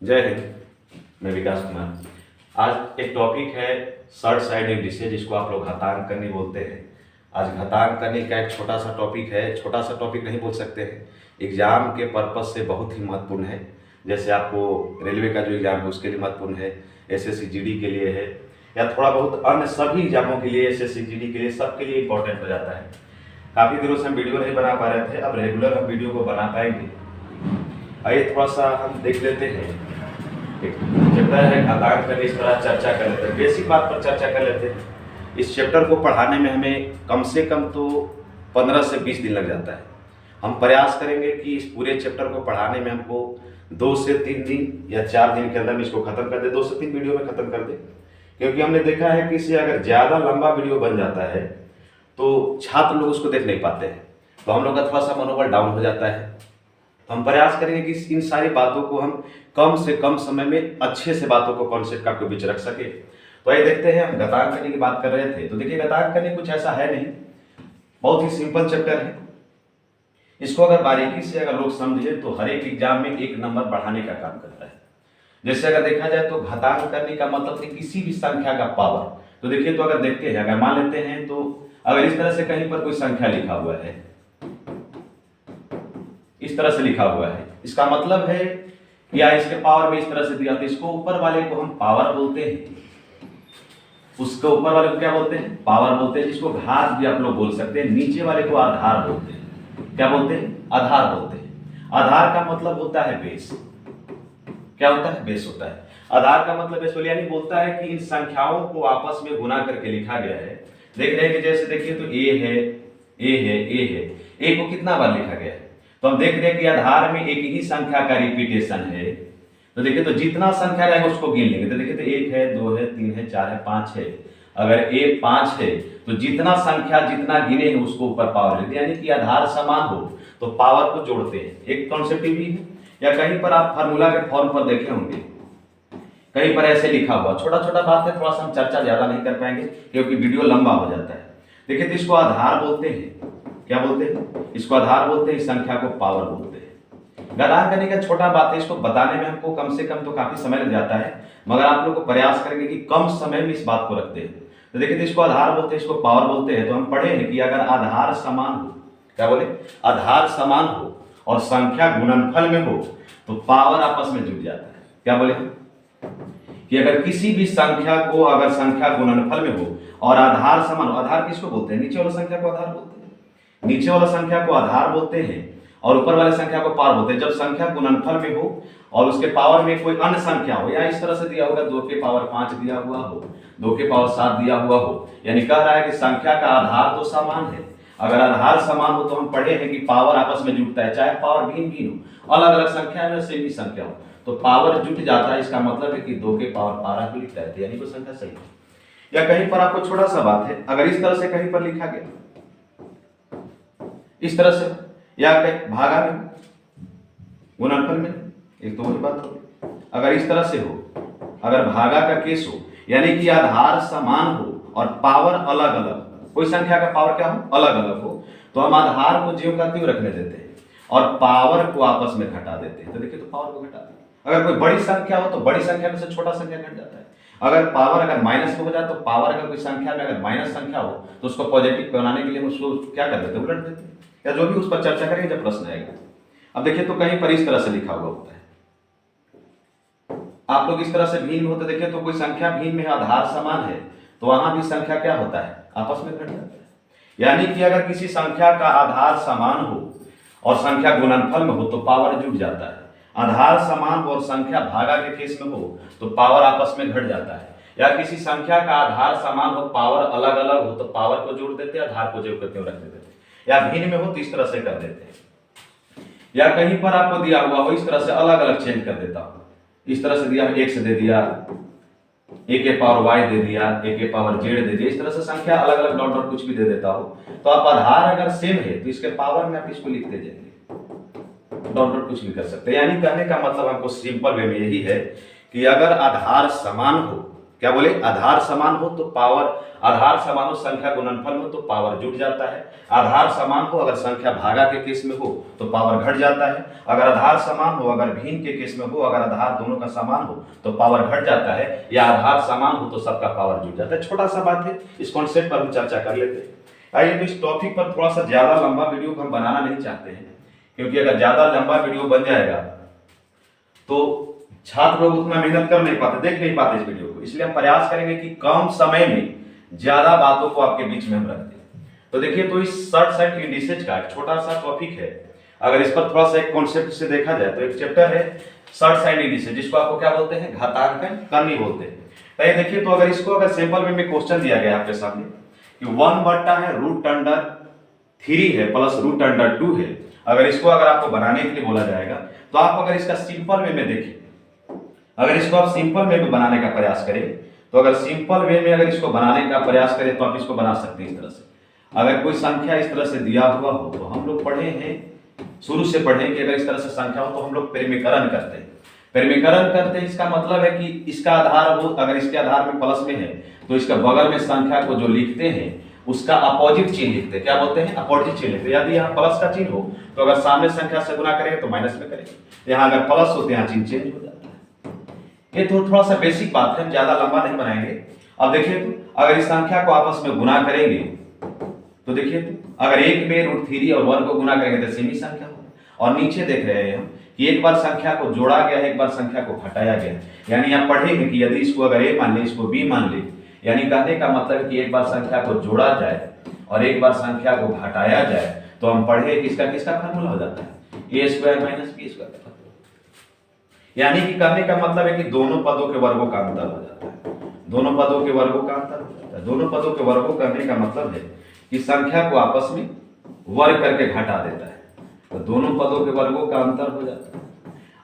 जय हिंद। मैं विकास कुमार। आज एक टॉपिक है शॉर्ट साइड इंडिसेज, जिसको आप लोग घातांकनी बोलते हैं। आज घातांकनी का एक छोटा सा टॉपिक है, छोटा सा टॉपिक नहीं बोल सकते हैं, एग्जाम के पर्पज से बहुत ही महत्वपूर्ण है। जैसे आपको रेलवे का जो एग्जाम है उसके लिए महत्वपूर्ण है, एसएससी जीडी के लिए है, या थोड़ा बहुत अन्य सभी एग्जामों के लिए, एसएससी जीडी के लिए, सबके लिए इंपॉर्टेंट हो जाता है। काफ़ी दिनों से हम वीडियो नहीं बना पा रहे थे, अब रेगुलर हम वीडियो को बना पाएंगे। आइए थोड़ा सा हम देख लेते हैं। एक चैप्टर है घातांकनी, इस तरह चर्चा कर लेते हैं, बेसिक बात पर चर्चा कर लेते हैं। इस चैप्टर को पढ़ाने में हमें कम से कम तो 15 से 20 दिन लग जाता है। हम प्रयास करेंगे कि इस पूरे चैप्टर को पढ़ाने में हमको 2 से 3 दिन या 4 दिन के अंदर में इसको खत्म कर दे, 2 से 3 वीडियो में खत्म कर दे। क्योंकि हमने देखा है कि इससे अगर ज़्यादा लंबा वीडियो बन जाता है तो छात्र लोग उसको देख नहीं पाते हैं, तो हम लोग का थोड़ा सा मनोबल डाउन हो जाता है। तो हम प्रयास करेंगे कि इन सारी बातों को हम कम से कम समय में अच्छे से बातों को, कॉन्सेप्ट आपके बीच रख सके। तो आइए देखते हैं। हम घातांकनी की बात कर रहे थे, तो देखिए घातांकनी कुछ ऐसा है नहीं, बहुत ही सिंपल चैप्टर है। इसको अगर बारीकी से अगर लोग समझे तो हर एक एग्जाम में 1 नंबर बढ़ाने का काम करता है। जैसे अगर देखा जाए तो घातांकनी का मतलब है किसी भी संख्या का पावर। तो देखिए, तो अगर देखते हैं, अगर मान लेते हैं, तो अगर इस तरह से कहीं पर कोई संख्या लिखा हुआ है, इस तरह से लिखा हुआ है, इसका मतलब है, या इसके पावर में इस तरह से दिया, तो इसको ऊपर वाले को हम पावर बोलते हैं, उसके ऊपर वाले को क्या बोलते हैं? पावर बोलते हैं। जिसको घात भी आप लोग बोल सकते हैं। नीचे वाले को आधार बोलते हैं। क्या बोलते हैं? आधार बोलते हैं। आधार का मतलब होता है बेस। क्या होता है? बेस होता है। आधार का मतलब बेस यानी बोलता है कि इन संख्याओं को आपस में गुना करके लिखा गया है। देख रहे हैं कि जैसे देखिए, तो ए है, ए है, ए है, ए को कितना बार लिखा गया है? तो हम देख रहे हैं कि आधार में एक ही संख्या का रिपीटेशन है। तो देखिए, तो जितना संख्या रहेगा उसको गिन लेंगे। तो देखिए, तो 1 है, 2 है, 3 है, 4 है, 5 है। अगर ए 5 है तो जितना संख्या जितना गिने हैं उसको ऊपर पावर लेते हैं, यानी कि आधार समान हो तो पावर को जोड़ते हैं। एक कॉन्सेप्ट भी है। या कहीं पर आप फार्मूला के फॉर्म पर देखे होंगे, कहीं पर ऐसे लिखा हुआ, छोटा छोटा बात है, थोड़ा सा हम चर्चा ज्यादा नहीं कर पाएंगे क्योंकि वीडियो लंबा हो जाता है। देखिए, तो इसको आधार बोलते हैं। क्या बोलते हैं? इसको आधार बोलते हैं, इस संख्या को पावर बोलते हैं। घातांकनी का छोटा बात है, इसको बताने में हमको कम से कम तो काफी समय लग जाता है, मगर आप लोग को प्रयास करेंगे कि कम समय में इस बात को रखते हैं। तो देखिए, तो इसको आधार बोलते हैं, इसको पावर बोलते हैं। तो हम पढ़े हैं कि अगर आधार समान हो, क्या बोले? आधार समान हो और संख्या गुणनफल में हो तो पावर आपस में जुड़ जाता है। क्या बोले? कि अगर किसी भी संख्या को, अगर संख्या गुणनफल में हो और आधार समान हो, आधार किसको बोलते हैं? नीचे वाला संख्या को आधार बोलते हैं। नीचे वाला संख्या को आधार बोलते हैं और ऊपर वाले संख्या को पावर बोलते हैं। जब संख्या गुणनफल में हो और उसके पावर में कोई अन्य संख्या हो, या इस तरह से दिया होगा 2 के पावर 5 दिया हुआ हो, 2 के पावर 7 दिया हुआ हो, यानी कह रहा है कि संख्या का आधार तो समान है। अगर आधार समान हो तो हम पढ़े हैं कि पावर आपस में जुड़ता है, चाहे पावर भिन्न भिन्न हो, अलग अलग संख्या में सेम ही संख्या हो तो पावर जुट जाता है। इसका मतलब है कि 2 के पावर 12 को लिखता है, यानी वो संख्या सही है। या कहीं पर आपको छोटा सा बात है, अगर इस तरह से कहीं पर लिखा गया, इस तरह से, या भागा में, गुणनफल में, एक तो वही बात हो। अगर इस तरह से हो, अगर भागा का केस हो, यानी कि आधार समान हो और पावर अलग अलग, कोई संख्या का पावर क्या हो? अलग अलग हो, तो हम आधार को ज्यों का त्यों रखने देते हैं और पावर को आपस में घटा देते हैं। तो देखिए, तो पावर को घटाते हैं। अगर कोई बड़ी संख्या हो तो बड़ी संख्या में से छोटा संख्या घट जाता है। अगर पावर अगर माइनस में हो जाए तो पावर अगर कोई संख्या में अगर माइनस संख्या हो तो उसको पॉजिटिव बनाने के लिए उसको क्या कर देते हैं? उलट देते हैं। या जो भी उस पर चर्चा करेंगे जब प्रश्न आएगा। अब देखिए, तो कहीं पर इस तरह से लिखा हुआ होता है, आप लोग इस तरह से भिन्न होते देखिए, तो कोई संख्या भिन्न में आधार समान है तो वहां भी संख्या क्या होता है? आपस में घट जाता है। यानी कि अगर किसी संख्या का आधार समान हो और संख्या गुणनफल में हो तो पावर जुट जाता है। आधार समान और संख्या भागा के केस में हो तो पावर आपस में घट जाता है। या किसी संख्या का आधार समान हो, पावर अलग अलग हो तो पावर को जोड़ देते हैं, आधार को जोड़ करके रख देते हैं। या भिन्न में हो तो इस तरह से कर देते हैं। या कहीं पर आपको दिया हुआ हो, इस तरह से अलग अलग चेंज कर देता हूं। इस तरह से दिया, 1 से दे दिया, a के पावर y दे दिया, a के पावर z दे दिया, इस तरह से संख्या अलग अलग डॉट डॉट कुछ भी दे देता हो तो आप आधार अगर सेम है तो इसके पावर में आप इसको लिखते जाएंगे, डॉट डॉट कुछ भी कर सकते हैं। यानी कहने का मतलब हमको सिंपल वे में यही है कि अगर आधार समान हो, क्या बोले, आधार समान हो तो पावर, आधार समान हो संख्या गुणनफल में तो पावर जुट जाता है। आधार समान हो अगर संख्या भागा के केस में हो तो पावर घट जाता है। अगर आधार समान हो, अगर भिन्न के केस में हो, अगर आधार दोनों का समान हो तो पावर घट जाता है, या आधार समान हो तो सबका पावर जुट जाता है। छोटा सा बात है, इस कॉन्सेप्ट पर हम चर्चा कर लेते हैं। आइए, तो इस टॉपिक पर थोड़ा सा ज्यादा लंबा वीडियो हम बनाना नहीं चाहते हैं, क्योंकि अगर ज्यादा लंबा वीडियो बन जाएगा तो छात्र लोग उतना मेहनत कर नहीं पाते, देख नहीं पाते इस वीडियो को। इसलिए हम प्रयास करेंगे कि कम समय में ज्यादा बातों को आपके बीच में हम रख दें। तो देखिए, तो इस शॉर्ट साइड इंडिसेज का एक छोटा सा टॉपिक है। अगर इस पर थोड़ा सा एक कॉन्सेप्ट से देखा जाए तो एक चैप्टर है शॉर्ट साइड इंडिसेज, जिसको आपको क्या बोलते हैं, घातांकन करनी बोलते हैं। तो ये देखिए, तो अगर इसको अगर सिंपल में क्वेश्चन दिया गया आपके सामने कि 1 है √3 है प्लस √2 है, अगर इसको अगर आपको बनाने के लिए बोला जाएगा तो आप अगर इसका सिंपल वे में देखें, अगर इसको आप सिंपल वे में बनाने का प्रयास करें, तो अगर सिंपल वे में अगर इसको बनाने का प्रयास करें तो आप इसको बना सकते हैं इस तरह से। अगर कोई संख्या इस तरह से दिया हुआ हो तो हम लोग पढ़े हैं, शुरू से पढ़े कि अगर इस तरह से संख्या हो तो हम लोग परिमीकरण करते हैं। परिमीकरण करते हैं, इसका मतलब है कि इसका आधार हो, अगर इसके आधार में प्लस में है तो इसका बगल में संख्या को जो लिखते हैं उसका अपोजिट चिन्ह लिखते हैं। क्या बोलते हैं, अपोजिट चिन्ह लिखते हैं। यदि यहाँ प्लस का चिन्ह हो तो अगर सामने संख्या से गुना करेंगे तो माइनस में करेंगे, यहाँ अगर प्लस हो तो यहाँ चिन्ह चेंज हो जाता है। ये तो थोड़ा सा बेसिक बात है, हम ज्यादा लंबा नहीं बनाएंगे। अब देखिए, तो अगर इस संख्या को आपस में गुना करेंगे तो देखिए, तो अगर 1 में √3 और 1 को गुना करेंगे तो सेम ही संख्या होगा। और नीचे देख रहे हैं हम कि एक बार संख्या को जोड़ा गया है, एक बार संख्या को घटाया गया है। यानी आप पढ़े हैं कि यदि इसको अगर a मान ले, इसको b मान ले, यानी कहने का मतलब कि एक बार संख्या को जोड़ा जाए और एक बार संख्या को घटाया जाए तो हम पढ़े कि इसका किसका फार्मूला हो जाता है, a² - b²। यानी कि कहने का मतलब है कि दोनों पदों के वर्गों का अंतर हो जाता है, दोनों पदों के वर्गों का अंतर हो जाता है। दोनों पदों के वर्गों करने का मतलब है कि संख्या को आपस में वर्ग करके घटा देता है, तो दोनों पदों के वर्गों का अंतर हो जाता है।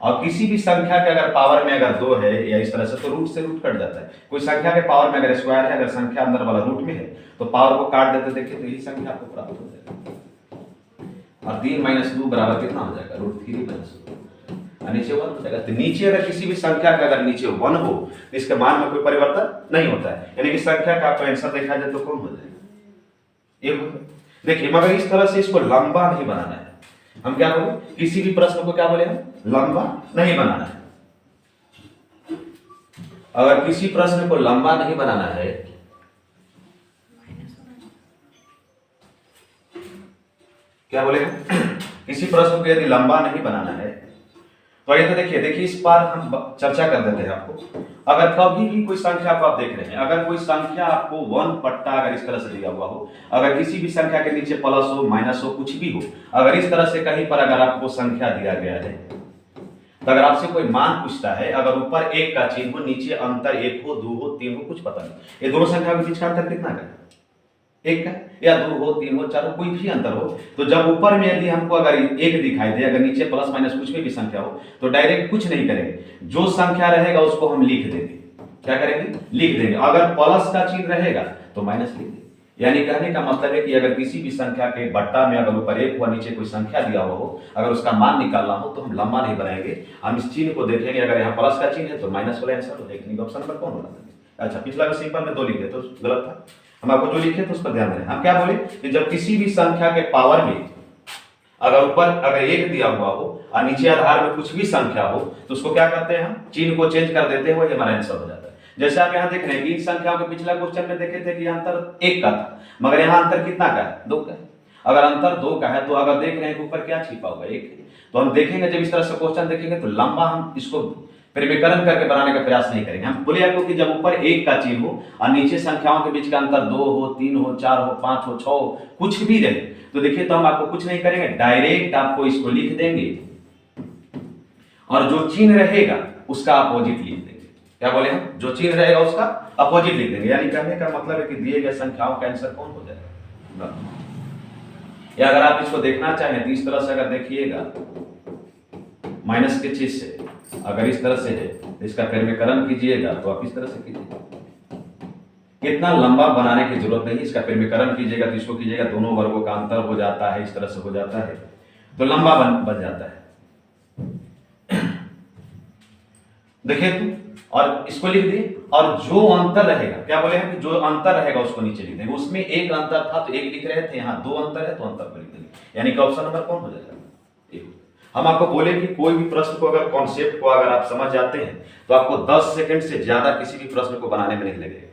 और किसी भी संख्या के अगर पावर में अगर 2 है या इस तरह से तो रूट से रूट कट जाता है। कोई संख्या के पावर में अगर स्क्वायर है, अगर संख्या अंदर वाला रूट में है तो पावर को काट देते, देखिए तो यही संख्या आपको प्राप्त हो जाएगा। और 3 - 2 बराबर कितना हो जाएगा, √3 - 2, और नीचे 1 हो जाएगा। तो नीचे अगर किसी भी संख्या का अगर नीचे 1 हो तो इसके मान में कोई परिवर्तन नहीं होता है, यानी कि संख्या का आपको आंसर देखा जाए तो कौन हो जाएगा, 1 हो जाएगा। देखिए, मगर इस तरह से इसको लंबा नहीं बनाना है। हम क्या बोले, किसी भी प्रश्न को क्या बोले, हम लंबा नहीं बनाना है। अगर किसी प्रश्न को लंबा नहीं बनाना है, क्या बोले, किसी प्रश्न को यदि लंबा नहीं बनाना है तो ये तो देखिए इस बार हम चर्चा कर देते हैं आपको। अगर कभी भी कोई संख्या को आप देख रहे हैं, अगर कोई संख्या आपको 1 पट्टा अगर इस तरह से दिया हुआ हो, अगर किसी भी संख्या के नीचे प्लस हो माइनस हो कुछ भी हो, अगर इस तरह से कहीं पर अगर आपको संख्या दिया गया है तो अगर आपसे कोई मान पूछता है, अगर ऊपर 1 का चिन्ह हो, नीचे अंतर 1 हो, 2 हो, 3 हो, कुछ पता नहीं, ये दोनों संख्या के बीच का अंतर कितना का, 1 का, या 2 हो, 3 हो, 4 हो, कोई भी अंतर हो, तो जब ऊपर में यदि हमको अगर 1 दिखाई दे, अगर नीचे प्लस माइनस कुछ भी संख्या हो तो डायरेक्ट कुछ नहीं करेंगे, जो संख्या रहेगा उसको हम लिख देंगे। क्या करेंगे, लिख देंगे। अगर प्लस का चिन्ह रहेगा तो माइनस लिख देंगे। यानी कहने का मतलब है कि अगर किसी भी संख्या के बट्टा में अगर ऊपर 1 हुआ, नीचे कोई संख्या दिया हुआ हो, अगर उसका मान निकालना हो तो हम लंबा नहीं बनाएंगे, हम इस चिन्ह को देखेंगे। अगर यहाँ प्लस का चिन्ह है तो माइनस वाला आंसर हो जाएगा। ऑप्शन नंबर कौन होगा, अच्छा पिछला भी सिंपल में 2 लिख दे तो गलत था, हम आपको जो लिखे तो उस पर ध्यान दें। हम क्या बोले कि जब किसी भी संख्या के पावर में अगर ऊपर अगर 1 दिया हुआ हो और नीचे आधार में कुछ भी संख्या हो तो उसको क्या करते हैं, हम चिन्ह को चेंज कर देते हैं, वही हमारा आंसर हो जाता है। जैसे आप यहाँ देख रहे हैं कि इन संख्याओं के पिछला क्वेश्चन में देखे थे कि अंतर 1 का था, मगर यहाँ अंतर कितना का है, 2 का है। अगर अंतर 2 का है तो अगर देख रहे हैं ऊपर क्या छिपा हुआ है, 1 है, तो हम देखेंगे जब इस तरह से क्वेश्चन देखेंगे तो लंबा हम इसको परिमीकरण करके बनाने का प्रयास नहीं करेंगे। हम बोले आपको कि जब ऊपर 1 का चिन्ह हो और नीचे संख्याओं के बीच का अंतर 2 हो, 3 हो, 4 हो, 5 हो, 6 हो, कुछ भी रहे तो देखिए तो हम आपको कुछ नहीं करेंगे, डायरेक्ट आपको इसको लिख देंगे और जो चिन्ह रहेगा उसका अपोजिट लिख देंगे। क्या बोले हम, जो चिन्ह रहेगा उसका अपोजिट लिख देंगे। यानी कहने का मतलब है कि दिए गए संख्याओं का आंसर कौन हो जाएगा। या अगर आप इसको देखना चाहें तो इस तरह से अगर देखिएगा माइनस के चीज से, अगर इस तरह से है तो इसका परिमीकरण कीजिएगा तो आप इस तरह से कीजिएगा, इतना लंबा बनाने की जरूरत नहीं। इसका परिमीकरण कीजिएगा तो इसको कीजिएगा, दोनों वर्गों का अंतर हो जाता है, इस तरह से हो जाता है तो लंबा बन जाता है। देखिए तो और इसको लिख दिए, और जो अंतर रहेगा, क्या बोले हैं कि जो अंतर रहेगा उसको नीचे लिख देंगे। उसमें एक अंतर था तो एक लिख रहे थे, यहाँ दो अंतर है तो अंतर को लिख देंगे, यानी कि ऑप्शन नंबर कौन हो जाएगा? एक। हम आपको बोले कि कोई भी प्रश्न को अगर कॉन्सेप्ट को अगर आप समझ जाते हैं तो आपको 10 सेकंड से ज्यादा किसी भी प्रश्न को बनाने में नहीं लगेगा।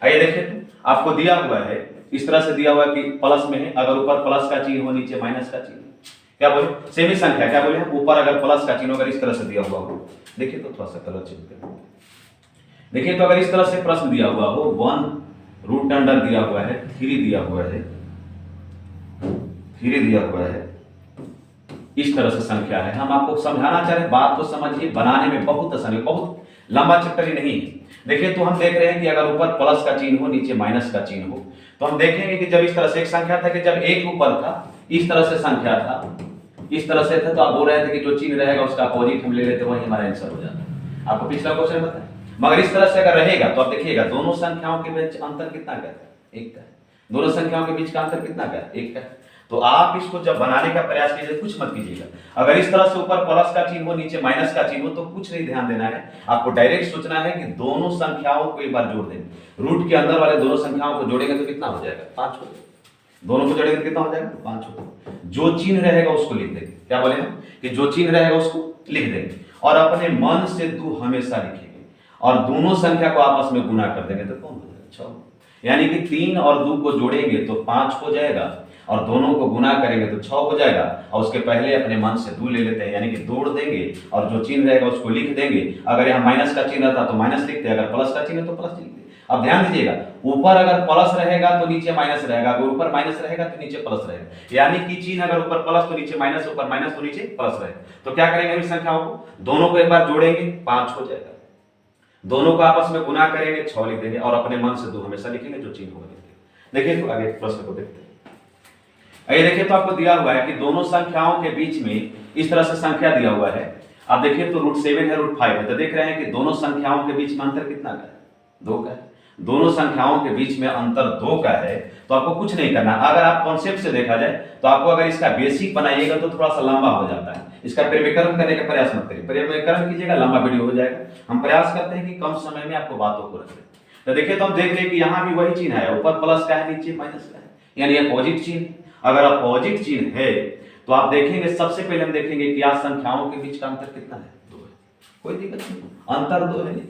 आइए देखिए, तो आपको दिया हुआ है, इस तरह से दिया हुआ है कि प्लस में है, अगर ऊपर प्लस का चिन्ह हो नीचे माइनस का चिन्ह, क्या बोले सेमी संख्या, क्या बोले ऊपर अगर प्लस का चिन्ह अगर इस तरह से दिया हुआ हो, देखिए तो थोड़ा सा कलर चेंज कर देखिए, तो अगर इस तरह से प्रश्न दिया हुआ हो 1 रूट अंडर दिया हुआ है 3 दिया हुआ है 3 दिया हुआ है, इस तरह से संख्या है। हम आपको समझाना चाह रहे, बात को समझिए, बनाने में बहुत आसानी, बहुत लंबा चैप्टर ही नहीं है। देखिए तो हम देख रहे हैं कि अगर ऊपर प्लस का चिन्ह हो नीचे माइनस का चिन्ह हो, तो हम देखेंगे कि जब इस तरह से एक संख्या था कि जब एक ऊपर था इस तरह से संख्या था, इस तरह से था, तो आप बोल रहे थे कि जो चिन्ह रहेगा उसका अपोजिट हम ले लेते, वही हमारा आंसर हो जाता। आपको पिछला क्वेश्चन बताया, मगर इस तरह से अगर रहेगा तो आप देखिएगा दोनों संख्याओं के बीच अंतर कितना का है? एक का है। दोनों संख्याओं के बीच का अंतर कितना का है? एक का है। तो आप इसको जब बनाने का प्रयास कीजिए, कुछ मत कीजिएगा, अगर इस तरह से ऊपर प्लस का चिन्ह हो नीचे माइनस का चिन्ह हो तो कुछ नहीं ध्यान देना है, आपको डायरेक्ट सोचना है कि दोनों संख्याओं को एक बार जोड़ देंगे, रूट के अंदर वाले दोनों संख्याओं को जोड़ेंगे तो कितना हो जाएगा? 5 हो जाएगा। दोनों को जोड़ेंगे तो कितना हो जाएगा? 5 हो जाएगा। जो चिन्ह रहेगा उसको लिख देंगे, क्या बोले हम कि जो चिन्ह रहेगा उसको लिख देंगे, और अपने मन से 2 हमेशा लिखेंगे, और दोनों संख्या को आपस में गुना कर देंगे तो कौन हो जाएगा? 6। यानी कि 3 और 2 को जोड़ेंगे तो 5 हो जाएगा, और दोनों को गुना करेंगे तो 6 हो जाएगा, और उसके पहले अपने मन से 2 ले लेते हैं, यानी कि जोड़ देंगे और जो चिन्ह रहेगा उसको लिख देंगे। अगर यहाँ माइनस का चिन्ह था तो माइनस लिखते हैं, अगर प्लस का चिन्ह है तो प्लस लिखते हैं। अब ध्यान दीजिएगा, ऊपर अगर प्लस रहेगा तो नीचे माइनस रहेगा, अगर ऊपर माइनस रहेगा तो नीचे प्लस रहेगा, यानी कि चिन्ह अगर ऊपर प्लस तो नीचे माइनस, ऊपर माइनस तो नीचे प्लस रहेगा। तो क्या करेंगे इस संख्याओं को, दोनों को एक बार जोड़ेंगे 5 हो जाएगा, दोनों को आपस में गुना करेंगे 6 लिख देंगे, और अपने मन से 2 हमेशा लिखेंगे, जो चिन्ह होगा लिखेंगे। देखिए तो आगे प्रश्न को देखते हैं। आइए देखिए, तो आपको दिया हुआ है कि दोनों संख्याओं के बीच में इस तरह से संख्या दिया हुआ है। आप देखिए तो √7 है √5 है, तो देख रहे हैं कि दोनों संख्याओं के बीच में अंतर कितना का है? 2 का है। दोनों संख्याओं के बीच में अंतर 2 का है, तो आपको कुछ नहीं करना। अगर आप कॉन्सेप्ट से देखा जाए तो आपको अगर इसका बेसिक बनाइएगा तो थोड़ा सा लंबा हो जाता है, इसका परिवर्तन करने का प्रयास मत करिए, परिवर्तन कीजिएगा लंबा वीडियो हो जाएगा। हम प्रयास करते हैं कि कम समय में आपको बातों को रखें। तो देखिए तो हम देख रहे हैं कि यहाँ भी वही चिन्ह है, ऊपर प्लस का है नीचे माइनस का है, यानी अपोजिट चिन्ह। अगर अपोजिट चिन्ह है तो आप देखेंगे, सबसे पहले हम देखेंगे कि आज संख्याओं के बीच का अंतर कितना है? 2 है, कोई दिक्कत नहीं, अंतर 2 है,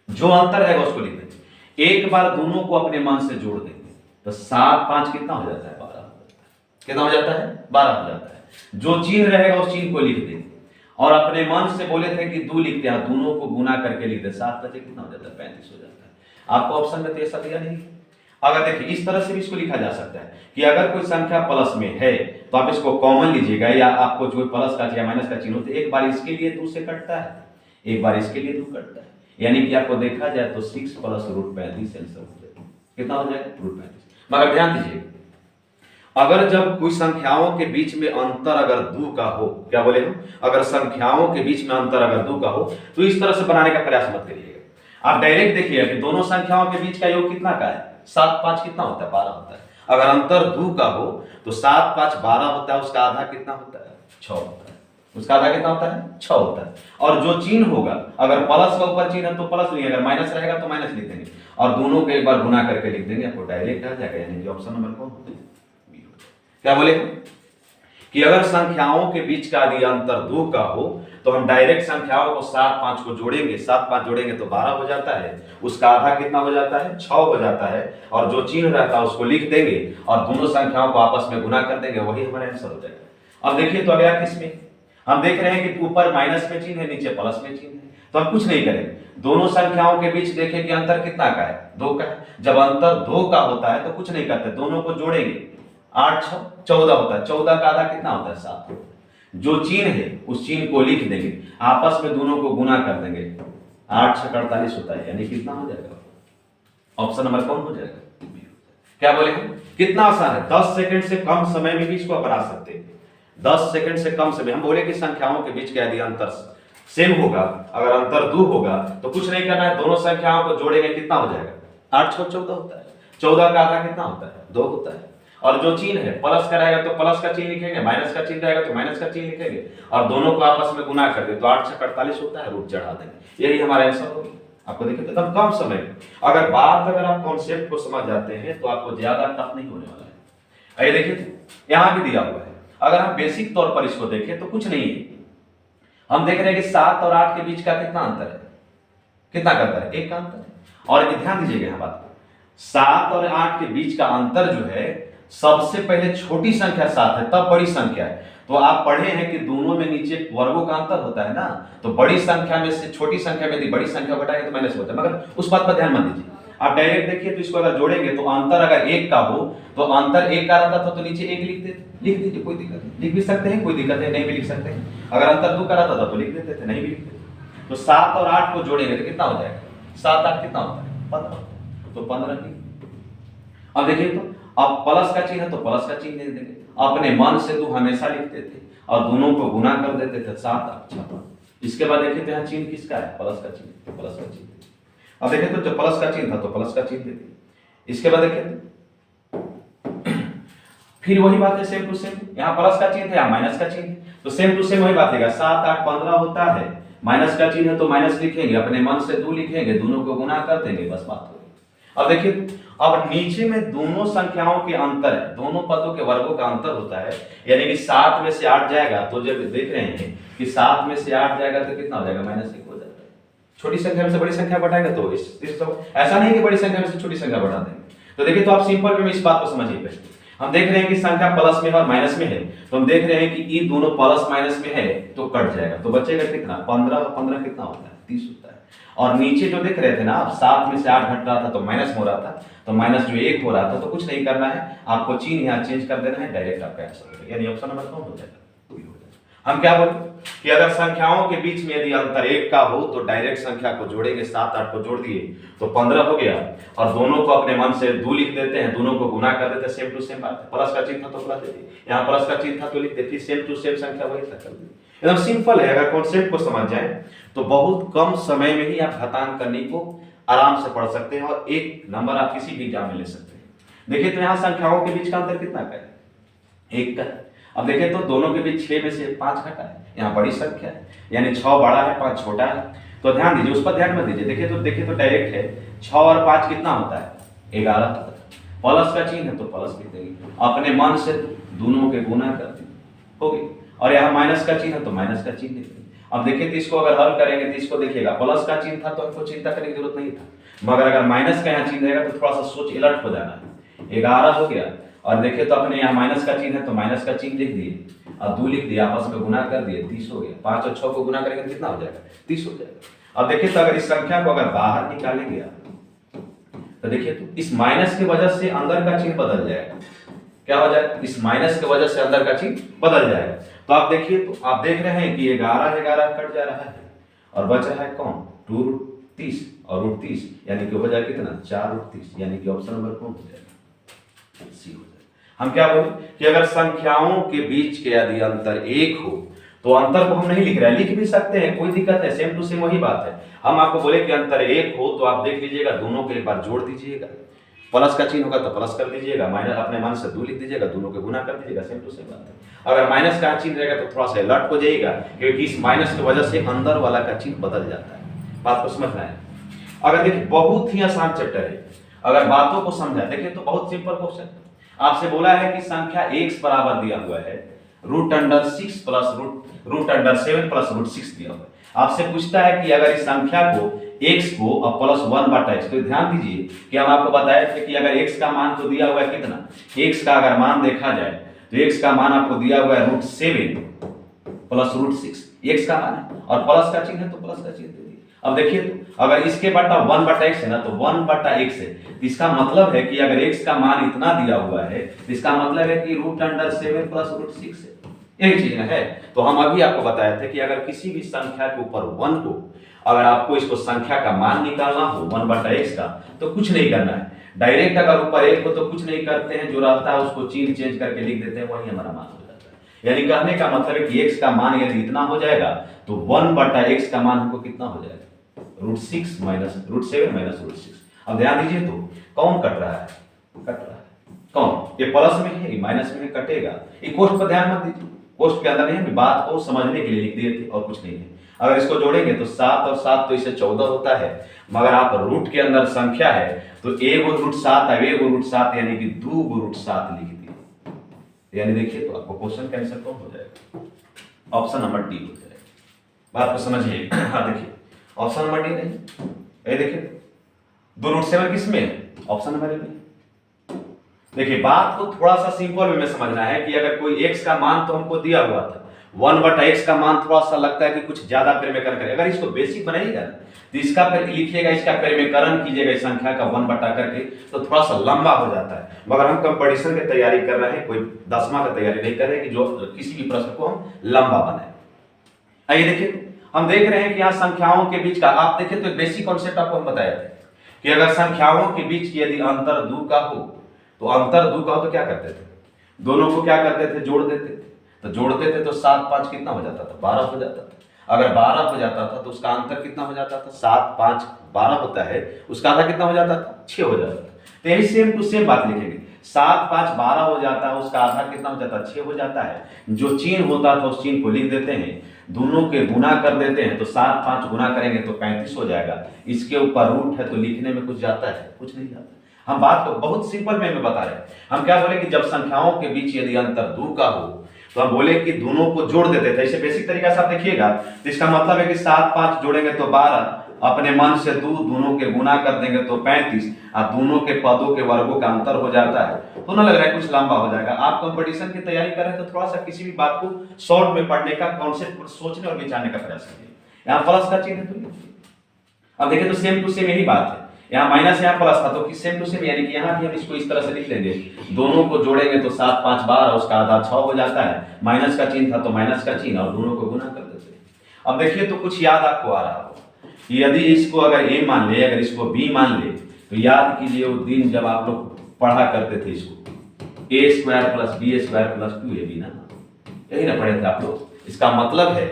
जो अंतर है उसको लिख देंगे। एक बार दोनों को अपने मन से जोड़ देंगे तो 7 5 कितना हो जाता है? 12 हो जाता है। कितना हो जाता है? 12 हो जाता है। जो चिन्ह रहेगा उस चिन्ह को लिख देंगे, और अपने मन से बोले थे कि 2 लिखते हैं, दोनों को गुना करके लिख दे, 7 बचे कितना हो जाता है? 35 हो जाता है। आपको ऑप्शन में तो ऐसा दिया नहीं। अगर देखिए इस तरह से भी इसको लिखा जा सकता है कि अगर कोई संख्या प्लस में है तो आप इसको कॉमन लीजिएगा, या आपको जो प्लस का या माइनस का चिन्ह होता है, एक बार इसके लिए 2 से कटता है, एक बार इसके लिए 2 कटता है, यानी कि आपको देखा जाए तो 6 + √35 आंसर हो जाएगा। कितना हो जाएगा? √35। मगर ध्यान दीजिए, अगर जब कोई संख्याओं के बीच में अंतर अगर 2 का हो, क्या बोले हम, अगर संख्याओं के बीच में अंतर अगर 2 का हो तो इस तरह से बनाने का प्रयास मत करिएगा। आप डायरेक्ट देखिए कि दोनों संख्याओं के बीच का योग कितना का है? 7 5 कितना होता है? 12 होता है। अगर अंतर 2 का हो तो 7 5 12 होता है, उसका आधा कितना होता है? 6 होता है। उसका आधा कितना होता है? 6 होता है। और जो चिन्ह होगा, अगर प्लस का ऊपर चिन्ह है तो प्लस नहीं, अगर माइनस रहेगा तो माइनस लिख देंगे, और दोनों को एक बार गुना करके लिख देंगे, आपको डायरेक्ट आ जाएगा, यानी कि ऑप्शन नंबर कौन होगा? बी हो जाएगा। क्या बोले कि अगर संख्याओं के बीच का यदि अंतर 2 का हो तो हम डायरेक्ट संख्याओं को 7 5 को जोड़ेंगे, 7 5 जोड़ेंगे तो 12 हो जाता है, उसका आधा कितना हो जाता है? 6 हो जाता है, और जो चिन्ह रहता है उसको लिख देंगे और दोनों संख्याओं को आपस में गुना कर देंगे, वही हमारा आंसर हो जाएगा। अब देखिए तो अगला किसमें हम देख रहे हैं कि ऊपर माइनस में चिन्ह है, नीचे प्लस में चिन्ह है, तो हम कुछ नहीं करेंगे, दोनों संख्याओं के बीच देखें कि अंतर कितना का है? 2 का है। जब अंतर 2 का होता है तो कुछ नहीं करते, दोनों को जोड़ेंगे, 8 6 14 होता है, 14 का आधा कितना होता है? 7। जो चिन्ह है उस चिन्ह को लिख देंगे, आपस में दोनों को गुना कर देंगे, 8 6 48 होता है, यानी कितना हो जाएगा? ऑप्शन नंबर कौन हो जाएगा? क्या बोले हम? कितना आसान है, 10 सेकंड से कम समय में भी इसको बना सकते हैं। 10 सेकंड से कम समय, हम बोले कि संख्याओं के बीच का यदि अंतर सेम होगा, अगर अंतर 2 होगा तो कुछ नहीं करना है, दोनों संख्याओं को जोड़ेंगे, कितना हो जाएगा? 8 6 14 होता है, 14 का आधा कितना होता है? 2 होता है, और जो चिन्ह है प्लस का रहेगा तो प्लस का चिन्ह लिखेंगे, माइनस का चिन्ह रहेगा तो माइनस का चिन्ह लिखेंगे और दोनों को आपस में गुना कर दे तो 8 छक 48 होता है, रूट चढ़ा देंगे। यही हमारा आंसर होगा। आपको देखिए एकदम कम समय में अगर आप कॉन्सेप्ट को समझ जाते हैं तो आपको ज्यादा टफ नहीं होने वाला है। ये देखिए यहाँ भी दिया हुआ है, अगर हम बेसिक तौर पर इसको देखें तो कुछ नहीं है। हम देख रहे हैं कि 7 और 8 के बीच का कितना अंतर है, कितना का अंतर है, 1 का अंतर है। और ध्यान दीजिएगा यहाँ बात को, 7 और 8 के बीच का अंतर जो है सबसे पहले छोटी संख्या 7 है तब बड़ी संख्या है। तो आप पढ़े हैं कि दोनों में नीचे वर्गों का अंतर होता है ना, तो बड़ी संख्या में से छोटी संख्या में यदि बड़ी संख्या घटाएंगे तो माइनस होता है, मगर उस बात पर ध्यान मत दीजिए। आप डायरेक्ट देखिए तो इसको अगर जोड़ेंगे तो अंतर अगर 1 का हो तो अंतर 1 का रहता था तो नीचे 1 लिख दीजिए, कोई दिक्कत नहीं, लिख भी सकते हैं, कोई दिक्कत है, नहीं भी लिख सकते हैं। अगर अंतर 2 का रहता था तो लिख देते थे, नहीं भी लिखते थे। तो 7 और 8 को जोड़ेंगे तो कितना हो जाएगा, 7 8 कितना होता है 15, तो 15 लिख। अब देखिए तो अब प्लस का चिन्ह है तो प्लस का चिन्ह दे देंगे, अपने मन से 2 हमेशा लिखते थे और दोनों को गुना कर देते थे, 7 8 56। इसके बाद देखिए तो यहाँ चिन्ह किसका है, प्लस का चिन्ह, प्लस का चिन्ह। अब देखिए तो जो प्लस का चिन्ह था तो प्लस का चिन्ह दे दिए। इसके बाद देखिए फिर वही बात है सेम टू सेम, यहाँ प्लस का चिन्ह है यहाँ माइनस का चिन्ह, तो सेम टू सेम वही बात है, 7 8 15 होता है, माइनस का चिन्ह है तो माइनस लिखेंगे, अपने मन से 2 लिखेंगे, दोनों को गुना कर देंगे, बस बात हो गई। अब देखिए अब नीचे में दोनों संख्याओं के अंतर है, दोनों पदों के वर्गों का अंतर होता है, यानी कि 7 में से 8 जाएगा तो जब देख रहे हैं कि 7 में से 8 जाएगा तो कितना हो जाएगा, -1 हो जाता है। छोटी संख्या में से बड़ी संख्या बढ़ाएगा तो ऐसा नहीं कि बड़ी संख्या में से छोटी संख्या बढ़ा देंगे। तो देखिए तो आप सिंपल वे में इस बात को समझिए पहले। हम देख रहे हैं कि संख्या प्लस में है और माइनस में है, तो हम देख रहे हैं कि ये दोनों प्लस माइनस में है तो कट जाएगा, तो बचेगा कितना, 15 और 15 कितना होता है, 30 होता है। और नीचे जो देख रहे थे ना, आप 7 में से 8 घट रहा था तो माइनस हो रहा था, तो माइनस जो 1 हो रहा था, तो कुछ नहीं करना है, आपको चिन्ह यहाँ चेंज कर देना है, डायरेक्ट आपका आंसर हो जाएगा, यानी ऑप्शन नंबर कौन हो जाएगा, 2 हो जाएगा। हम क्या बोले कि अगर संख्याओं के बीच में यदि अंतर 1 का हो तो डायरेक्ट संख्या को जोड़ेंगे, 7 8 को जोड़ दिए तो 15 हो गया, और दोनों को अपने मन से 2 लिख देते हैं, दोनों को गुना कर देते हैं, सेम टू सेम बात है। प्लस का चिन्ह था तो प्लस दे दिए, यहाँ प्लस का चिन्ह था तो लिख देते, सेम टू सेम संख्या वही था, कर दी। एकदम सिंपल है, अगर कॉन्सेप्ट को समझ जाए तो बहुत कम समय में ही आप घटांक करने को आराम से पढ़ सकते हैं और 1 नंबर आप किसी भी एग्जाम में ले सकते हैं। देखिए तो यहाँ संख्याओं के बीच का अंतर कितना का है, 1 का। अब देखिए तो दोनों के बीच 6 में से 5 घटा है, यहाँ बड़ी संख्या है, यानी 6 बड़ा है 5 छोटा है, तो ध्यान दीजिए, उस पर ध्यान मत दीजिए। देखिए तो डायरेक्ट है, 6 और 5 कितना होता है, 11 होता है। प्लस का चिन्ह है तो प्लस लिख देंगे, अपने मन से दोनों के गुना कर देंगे, हो गई। और यहाँ माइनस का चिन्ह है तो माइनस का चिन्ह लिख देंगे। अब देखिए तो इसको अगर हल करेंगे तो इसको देखिएगा, प्लस का चिन्ह था तो हमको चिंता करने की जरूरत नहीं था, मगर अगर माइनस का यहाँ चिन्ह रहेगा तो थोड़ा सा सोच अलर्ट हो जाना है। 11 हो गया, और देखिए तो अपने यहाँ माइनस का चिन्ह है तो माइनस का चिन्ह लिख दिए और 2 लिख दिया, आपस में गुना कर दिए, 30 हो गया। 5 और 6 को गुना करेंगे कितना हो जाएगा, 30 हो जाएगा। अब देखिए तो अगर इस संख्या को अगर बाहर निकालेंगे तो देखिए तो इस माइनस की वजह से अंदर का चिन्ह बदल जाएगा, क्या हो जाएगा, इस माइनस की वजह से अंदर का चिन्ह बदल जाएगा। तो आप देखिए तो आप देख रहे हैं कि 11 11 कट जा रहा है और बच रहा है कौन, 2√30 और √30, यानी कि हो जाए कितना, 4√30, यानी कि ऑप्शन नंबर कौन हो जाएगा, सी हो जाएगा। हम क्या बोले कि अगर संख्याओं के बीच के यदि अंतर 1 हो तो अंतर को हम नहीं लिख रहे हैं, लिख भी सकते हैं, कोई दिक्कत नहीं, सेम टू सेम वही बात है। हम आपको बोले कि अंतर 1 हो तो आप देख लीजिएगा, दोनों को एक बार जोड़ दीजिएगा, प्लस का चिन्ह होगा तो प्लस कर दीजिएगा, माइनस अपने मन से 2 लिख दीजिएगा, दोनों के गुना कर दीजिएगा, सेम टू सेम बात है। अगर माइनस का चिन्ह रहेगा तो थोड़ा सा अलर्ट हो जाएगा, क्योंकि इस माइनस की वजह से अंदर वाला का चिन्ह बदल जाता है, बात को समझना है। अगर देखिए बहुत ही आसान चैप्टर है, अगर बातों को समझा, देखिए तो बहुत सिंपल क्वेश्चन आपसे बोला है कि संख्या x बराबर दिया हुआ है √6 प्लस √7 प्लस √6 दिया हुआ है। आपसे पूछता है कि अगर इस संख्या को x को और +1/x, तो ध्यान दीजिए कि हम आपको बताए थे कि अगर x का मान तो दिया हुआ है कितना, x का अगर मान देखा जाए तो x का मान आपको दिया हुआ है √7 प्लस √6, x का मान है और प्लस का चिन्ह है तो प्लस का चिन्ह दे दिए। अब देखिए तो अगर इसके बटा 1/x है ना तो 1/x है, तो इसका मतलब है कि अगर x का मान इतना दिया हुआ है तो इसका मतलब है कि √7 प्लस √6 है, यही चीज है। तो हम अभी आपको बताए थे कि अगर किसी भी संख्या के ऊपर 1 हो, अगर आपको इसको संख्या का मान निकालना हो 1/x का, तो कुछ नहीं करना है, डायरेक्ट अगर ऊपर 1 हो तो कुछ नहीं करते हैं, जो रहता है उसको चिन्ह चेंज करके लिख देते हैं, वही हमारा मान हो जाता है। यानी कहने का मतलब है कि x का मान यदि इतना हो जाएगा तो 1/x का मान हमको कितना हो जाएगा, √7 - √6। अब ध्यान दीजिए तो कौन कट रहा है, कट रहा है, कौन, ये प्लस में है, ये माइनस में है, कटेगा। ये कोष्ठ पर ध्यान मत दीजिए, कोष्ठ के अंदर नहीं है, बात को समझने के लिए लिख दिए थे और कुछ नहीं है। अगर इसको जोड़ेंगे तो 7 और 7 तो इससे 14 होता है, मगर आप रूट के अंदर संख्या है तो एगो रूट 7 है, एगो रूट 7 यानी कि 2 रूट 7 लिख दिए, यानी देखिए तो आपको क्वेश्चन का आंसर कौन हो जाएगा, ऑप्शन नंबर डी हो जाएगा। बात को समझिए। हाँ देखिए ऑप्शन नंबर डी नहीं, ये देखिए 2 रूट 7 किस में है, ऑप्शन नंबर ए में। देखिए बात को थोड़ा सा सिंपल वे में समझना है कि अगर कोई x का मान तो हमको दिया हुआ था 1/x का मान थोड़ा सा लगता है कि कुछ ज्यादा परिमेयकरण करे, अगर इसको बेसिक बनाइएगा तो इसका लिखिएगा, इसका परिमेयकरण कीजिएगा इस संख्या का 1 बटा करके तो थोड़ा सा लंबा हो जाता है। मगर हम कंपटीशन की तैयारी कर रहे हैं, कोई 10वां का तैयारी नहीं कर रहे हैं कि जो किसी भी प्रश्न को हम लंबा बनाए। आइए देखिए हम देख रहे हैं कि यहाँ संख्याओं के बीच का, आप देखिए तो बेसिक कॉन्सेप्ट आपको हम बताए थे कि अगर संख्याओं के बीच यदि अंतर 2 का हो तो अंतर 2 का हो तो क्या करते थे, दोनों को क्या करते थे, जोड़ देते थे। तो जोड़ते थे तो 7 5 कितना हो जाता था, 12 हो जाता था। अगर 12 हो जाता था तो उसका अंतर कितना हो जाता था, 7 5 12 होता है, उसका आधा कितना हो जाता था, 6 हो जाता था। तो यही सेम टू सेम बात लिखेंगे, 7 5 12 हो जाता है, उसका आधा कितना हो जाता है, 6 हो जाता है। जो चिन्ह होता था उस चिन्ह को लिख देते हैं, दोनों के गुना कर देते हैं तो 7 5 गुना करेंगे तो 35 हो जाएगा। इसके ऊपर रूट है तो लिखने में कुछ जाता है, कुछ नहीं जाता। हम बात को बहुत सिंपल वे में बता रहे हैं। हम क्या बोले कि जब संख्याओं के बीच यदि अंतर 2 का हो तो हम बोले कि दोनों को जोड़ देते थे। इसे बेसिक तरीका से आप देखिएगा तो इसका मतलब है कि 7 5 जोड़ेंगे तो 12, अपने मन से 2, दोनों के गुना कर देंगे तो 35, और दोनों के पदों के वर्गों का अंतर हो जाता है। तो ना लग रहा है कुछ लंबा हो जाएगा। आप कंपटीशन की तैयारी कर रहे हैं तो थोड़ा सा किसी भी बात को शॉर्ट में पढ़ने का, कॉन्सेप्ट सोचने और विचारने का प्रयास करिए। यहाँ प्लस का चिन्ह है तो अब देखिए तो सेम टू सेम यही बात है, यहाँ माइनस यहाँ प्लस था तो सेम टू सेम, यानी कि यहाँ भी हम इसको इस तरह से लिख लेंगे, दोनों को जोड़ेंगे तो 7 5 12, उसका आधा 6 हो जाता है, माइनस का चिन्ह था तो माइनस का चिन्ह, और दोनों को गुना कर देते हैं। अब देखिए तो कुछ याद आपको आ रहा हो, यदि इसको अगर a मान ले, अगर इसको b मान ले, तो याद कीजिए वो दिन जब आप लोग पढ़ा करते थे इसको a² + b² + 2ab ना, यही ना पढ़े थे आप लोग। इसका मतलब है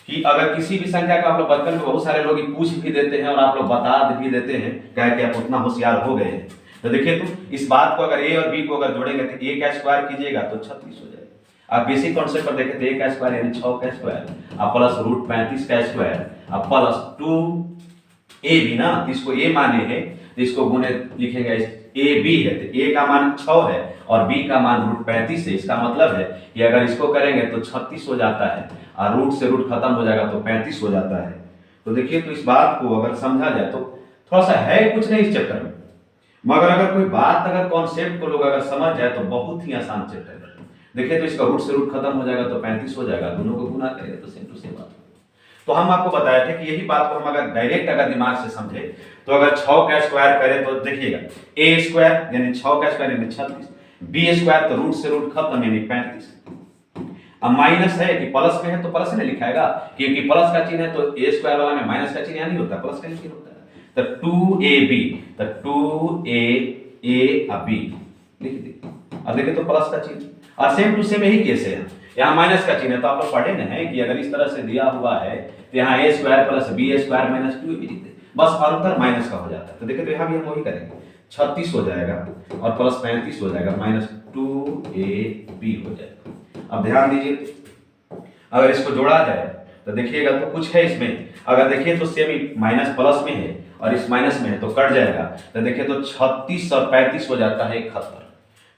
कि अगर किसी भी संख्या का आप लोग बचपन में बहुत सारे लोग पूछ भी देते हैं और आप लोग बता भी देते हैं, क्या कि आप उतना होशियार हो गए हैं। तो देखिए तो इस बात को अगर a और b को अगर जोड़ेंगे तो a का स्क्वायर कीजिएगा तो 36 हो जाएगा। आप बेसिक कॉन्सेप्ट पर देखें तो a का स्क्वायर यानी 6 का स्क्वायर, अब प्लस रूट 35 का स्क्वायर, अब प्लस 2ab ना, इसको a माने हैं तो इसको गुने लिखेंगे, ab है तो a का मान 6 है और b का मान रूट 35 है। इसका मतलब है कि अगर इसको करेंगे तो 36 हो जाता है और रूट से रूट खत्म हो जाएगा तो 35 हो जाता है। तो देखिए तो इस बात को अगर समझा जाए तो थोड़ा सा है कुछ नहीं इस चैप्टर में, मगर अगर कोई बात अगर कॉन्सेप्ट को लोग अगर समझ जाए तो बहुत ही आसान चैप्टर है। देखिए तो इसका रूट से रूट खत्म हो जाएगा तो 35 हो जाएगा, दोनों को गुना करेंगे तो सेम टू सेम बात। तो हम आपको बताए थे कि यही बात को हम अगर डायरेक्ट अगर दिमाग से समझे तो अगर 6 का स्क्वायर करें तो देखिएगा a² यानी 6 का स्क्वायर यानी 36, b² तो रूट से रूट खत्म यानी 35। अब माइनस है कि प्लस में है तो प्लस ने लिखाएगा, क्योंकि प्लस का चिन्ह है तो a² वाला में माइनस का चिन्ह यहाँ नहीं होता, प्लस का चिन्ह होता है। तो 2ab तो 2a b लिख दीजिए। अब देखिए तो प्लस का चिन्ह, और सेम टू सेम यही केस है, यहाँ माइनस का चिन्ह है तो आप लोग पढ़े ना कि अगर इस तरह से दिया हुआ है तो यहाँ a² + b² - 2ab लिख दे, बस अंतर माइनस का हो जाता है। तो देखिए तो यहाँ भी हम वही करेंगे, 36 हो जाएगा और प्लस 35 हो जाएगा, माइनस 2ab हो जाएगा। अब ध्यान दीजिए अगर इसको जोड़ा जाए तो देखिएगा तो कुछ है इसमें, अगर देखिए तो सेम माइनस प्लस में है और इस माइनस में है तो कट जाएगा। तो देखिए तो 36 और 35 हो जाता है 71,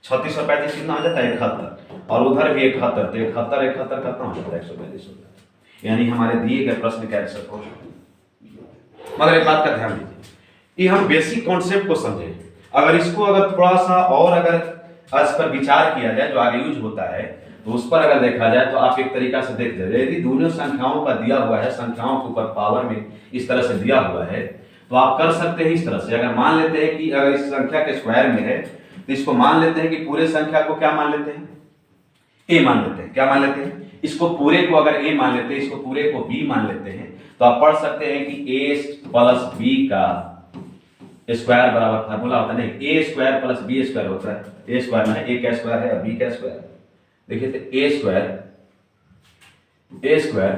36 और 35 कितना हो जाता है 71, और उधर भी 71, तो 71 71 कितना हो जाता है 142 हो जाता है, यानी हमारे दिए गए प्रश्न का आंसर हो। मगर एक बात का ध्यान दीजिए, ये हम बेसिक कॉन्सेप्ट को समझे, अगर इसको अगर थोड़ा सा और अगर इस पर विचार किया जाए जो आगे यूज होता है तो उस पर अगर देखा जाए तो आप एक तरीका से देख जाए, यदि दोनों संख्याओं का दिया हुआ है, संख्याओं के ऊपर पावर में इस तरह से दिया हुआ है तो आप कर सकते हैं इस तरह से। अगर मान लेते हैं कि अगर इस संख्या के स्क्वायर में है तो इसको मान लेते हैं कि पूरे संख्या को क्या मान लेते हैं, a मान लेते हैं। क्या मान लेते हैं, इसको पूरे को अगर a मान लेते हैं, इसको पूरे को b मान लेते हैं, तो आप पढ़ सकते हैं कि a + b का स्क्वायर बराबर फार्मूला होता है, नहीं a² + b² होता है, a² में a का स्क्वायर है और b का स्क्वायर। देखिए तो a²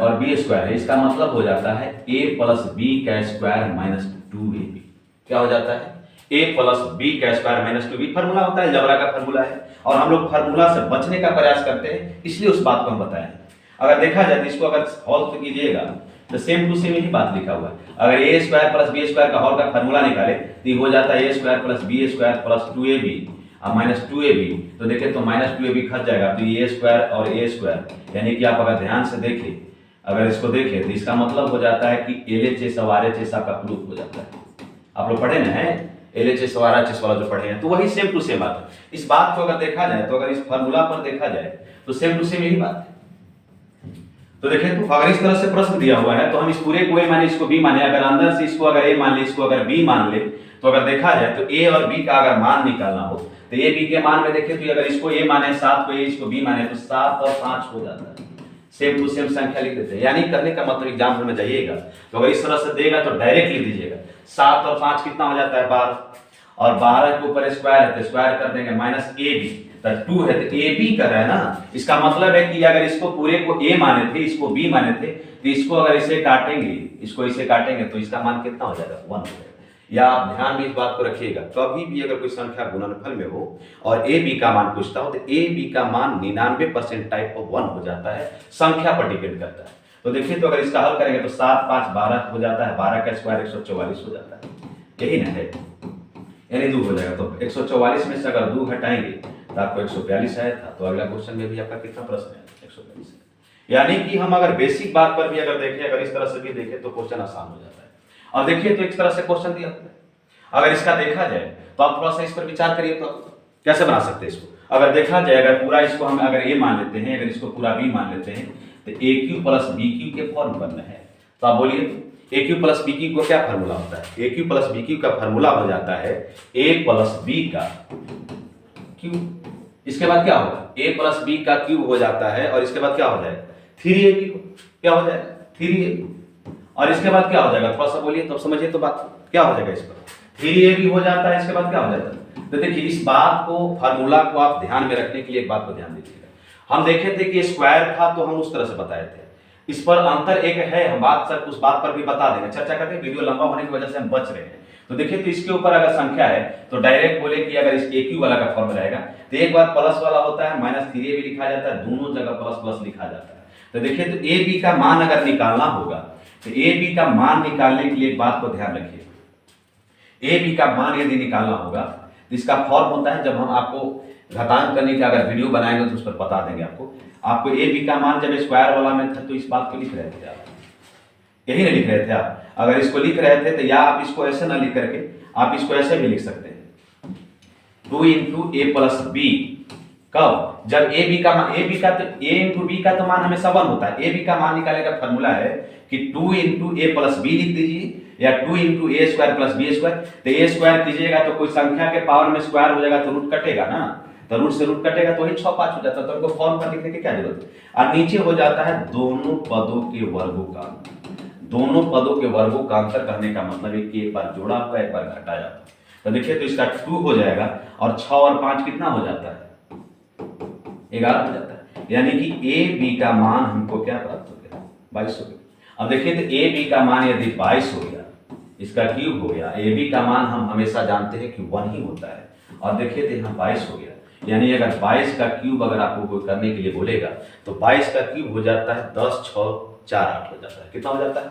और b² है, इसका मतलब हो जाता है a + b का स्क्वायर - 2ab। क्या हो जाता है, a प्लस बी का स्क्वायर माइनस 2b फार्मूला होता है, अलजेब्रा का फार्मूला है, और हम लोग फार्मूला से बचने का प्रयास करते हैं, इसलिए उस बात को हम बताएं। अगर देखा जाए तो इसको अगर सॉल्व कीजिएगा तो सेम टू सेम यही बात लिखा हुआ है। अगर a square plus B square का होल का फार्मूला निकाले तो ये हो जाता है a square plus B square plus 2ab और माइनस 2ab, तो देखें तो माइनस 2ab खट जाएगा, तो ये a स्क्वायर और a स्क्वायर, यानी कि आप अगर ध्यान से देखें, अगर इसको देखें तो इसका मतलब हो जाता है कि LHS और RHS आपका प्रूफ हो जाता है। आप लोग पढ़े ना है LHS और RHS वाला जो पढ़े हैं, तो वही सेम टू सेम बात है। इस बात को अगर देखा जाए तो अगर इस फार्मूला पर देखा जाए तो सेम टू सेम यही बात है। तो देखें तो अगर इस तरह से प्रश्न दिया हुआ है तो हम इस पूरे को a माने, इसको b माने, अगर अंदर से इसको अगर a मान ले, इसको अगर b मान ले, तो अगर देखा जाए तो a और b का अगर मान निकालना हो तो a b के मान में देखें तो अगर इसको a माने 7 को a, इसको b माने, तो 7 और 5 हो जाता है, सेम टू सेम संख्या लिख देते हैं। यानी करने का मतलब एग्जाम में जाइएगा तो अगर इस तरह से देगा तो डायरेक्ट लिख दीजिएगा, 7 और 5 कितना हो जाता है 12, और 12 के ऊपर स्क्वायर है तो स्क्वायर कर देंगे माइनस ab, तो 2 है तो ab कर रहा है ना। इसका मतलब है कि अगर इसको पूरे को a माने थे, इसको b माने थे, तो इसको अगर इसे काटेंगे, इसको इसे काटेंगे तो इसका मान कितना हो जाएगा 1 हो जाएगा। या आप ध्यान में इस बात को रखिएगा, कभी भी अगर कोई संख्या गुणनफल में हो और a b का मान पूछता हो तो a b का मान 99% टाइप ऑफ 1 हो जाता है, संख्या पर डिपेंड करता है। तो देखिए तो अगर इसका हल करेंगे तो 7 5 12 हो जाता है, 12 का स्क्वायर 144 हो जाता है, यही ना है, यानी 2 हो जाएगा। तो 144 में से अगर 2 हटाएंगे तो आपको 142 आया था, तो अगला क्वेश्चन में भी आपका कितना प्रश्न है 142। यानी कि हम अगर बेसिक बात पर भी अगर देखें, अगर इस तरह से भी देखें तो क्वेश्चन आसान हो जाता है। और देखिए तो इस तरह से क्वेश्चन दिया होता है, अगर इसका देखा जाए तो आप थोड़ा सा इस पर विचार करिए तो कैसे बना सकते हैं इसको। अगर देखा जाए, अगर पूरा इसको हम अगर a मान लेते हैं, अगर इसको पूरा b मान लेते हैं, तो AQ प्लस BQ के फॉर्म बनना है, तो आप बोलिए AQ प्लस BQ को क्या फार्मूला होता है? AQ प्लस BQ का फार्मूला हो जाता है a प्लस b का q, इसके बाद क्या होगा a प्लस b का क्यूब हो जाता है, और इसके बाद क्या हो जाएगा 3ab, क्या हो जाएगा 3ab, और इसके बाद क्या हो जाएगा थोड़ा सा बोलिए तो समझिए तो बात क्या हो जाएगा, इस पर 3ab हो जाता है, इसके बाद क्या हो जाता है। तो देखिए इस बात को, फार्मूला को आप ध्यान में रखने के लिए एक बात को ध्यान दीजिएगा। हम देखे थे कि स्क्वायर था तो हम उस तरह से बताए थे, इस पर अंतर एक है, हम बात सर उस बात पर भी बता देंगे, चर्चा करते, वीडियो लंबा होने की वजह से हम बच रहे हैं। तो देखिए तो इसके ऊपर अगर संख्या है तो डायरेक्ट बोले कि अगर इस AQ वाला का फॉर्मूला रहेगा तो एक बार प्लस वाला होता है, माइनस 3ab लिखा जाता है, दोनों जगह प्लस प्लस लिखा जाता है। तो देखिए तो AB का मान अगर निकालना होगा तो AB का मान निकालने के लिए एक बात को ध्यान रखिए, AB का मान यदि निकालना होगा तो इसका फॉर्म होता है, जब हम आपको घटांक करने का अगर वीडियो बनाएंगे तो उस पर बता देंगे आपको AB का मान जब स्क्वायर वाला में था तो इस बात को लिख रहे थे आप, यही ना लिख रहे थे आप। अगर इसको लिख रहे थे तो या आप इसको ऐसे ना लिख करके आप इसको ऐसे भी लिख सकते हैं 2 इंटू ए प्लस बी, कब जब AB का मान, AB का तो A इंटू बी का तो मान हमेशा 1 होता है, AB का मान निकालने का फॉर्मूला है कि 2 इंटू ए प्लस बी लिख दीजिए, या 2 इंटू ए स्क्वायर प्लस बी स्क्वायर। तो ए स्क्वायर कीजिएगा तो कोई संख्या के पावर में स्क्वायर हो जाएगा तो रूट कटेगा ना, तो रूट से रूट कटेगा तो वही 6 5 हो जाता है, तो उनको फॉर्म पर लिखने की क्या जरूरत है। और नीचे हो जाता है दोनों पदों के वर्गों का, दोनों पदों के वर्गों का अंतर करने का मतलब है कि एक बार जोड़ा हुआ एक बार घटाया हुआ। तो देखिए तो इसका 2 हो जाएगा, और 6 और 5 कितना हो जाता है 11 हो जाता है, यानी कि AB का मान हमको क्या प्राप्त हो गया 22 हो गया। अब देखिए तो AB का मान यदि 22 हो गया, इसका क्यूब हो गया, AB का मान हम हमेशा जानते हैं कि 1 ही होता है, और देखिए तो यहाँ 22 हो गया, यानी अगर 22 का क्यूब अगर आपको कोई करने के लिए बोलेगा तो 22 का क्यूब हो जाता है 10 6 4 8 हो जाता है, कितना हो जाता है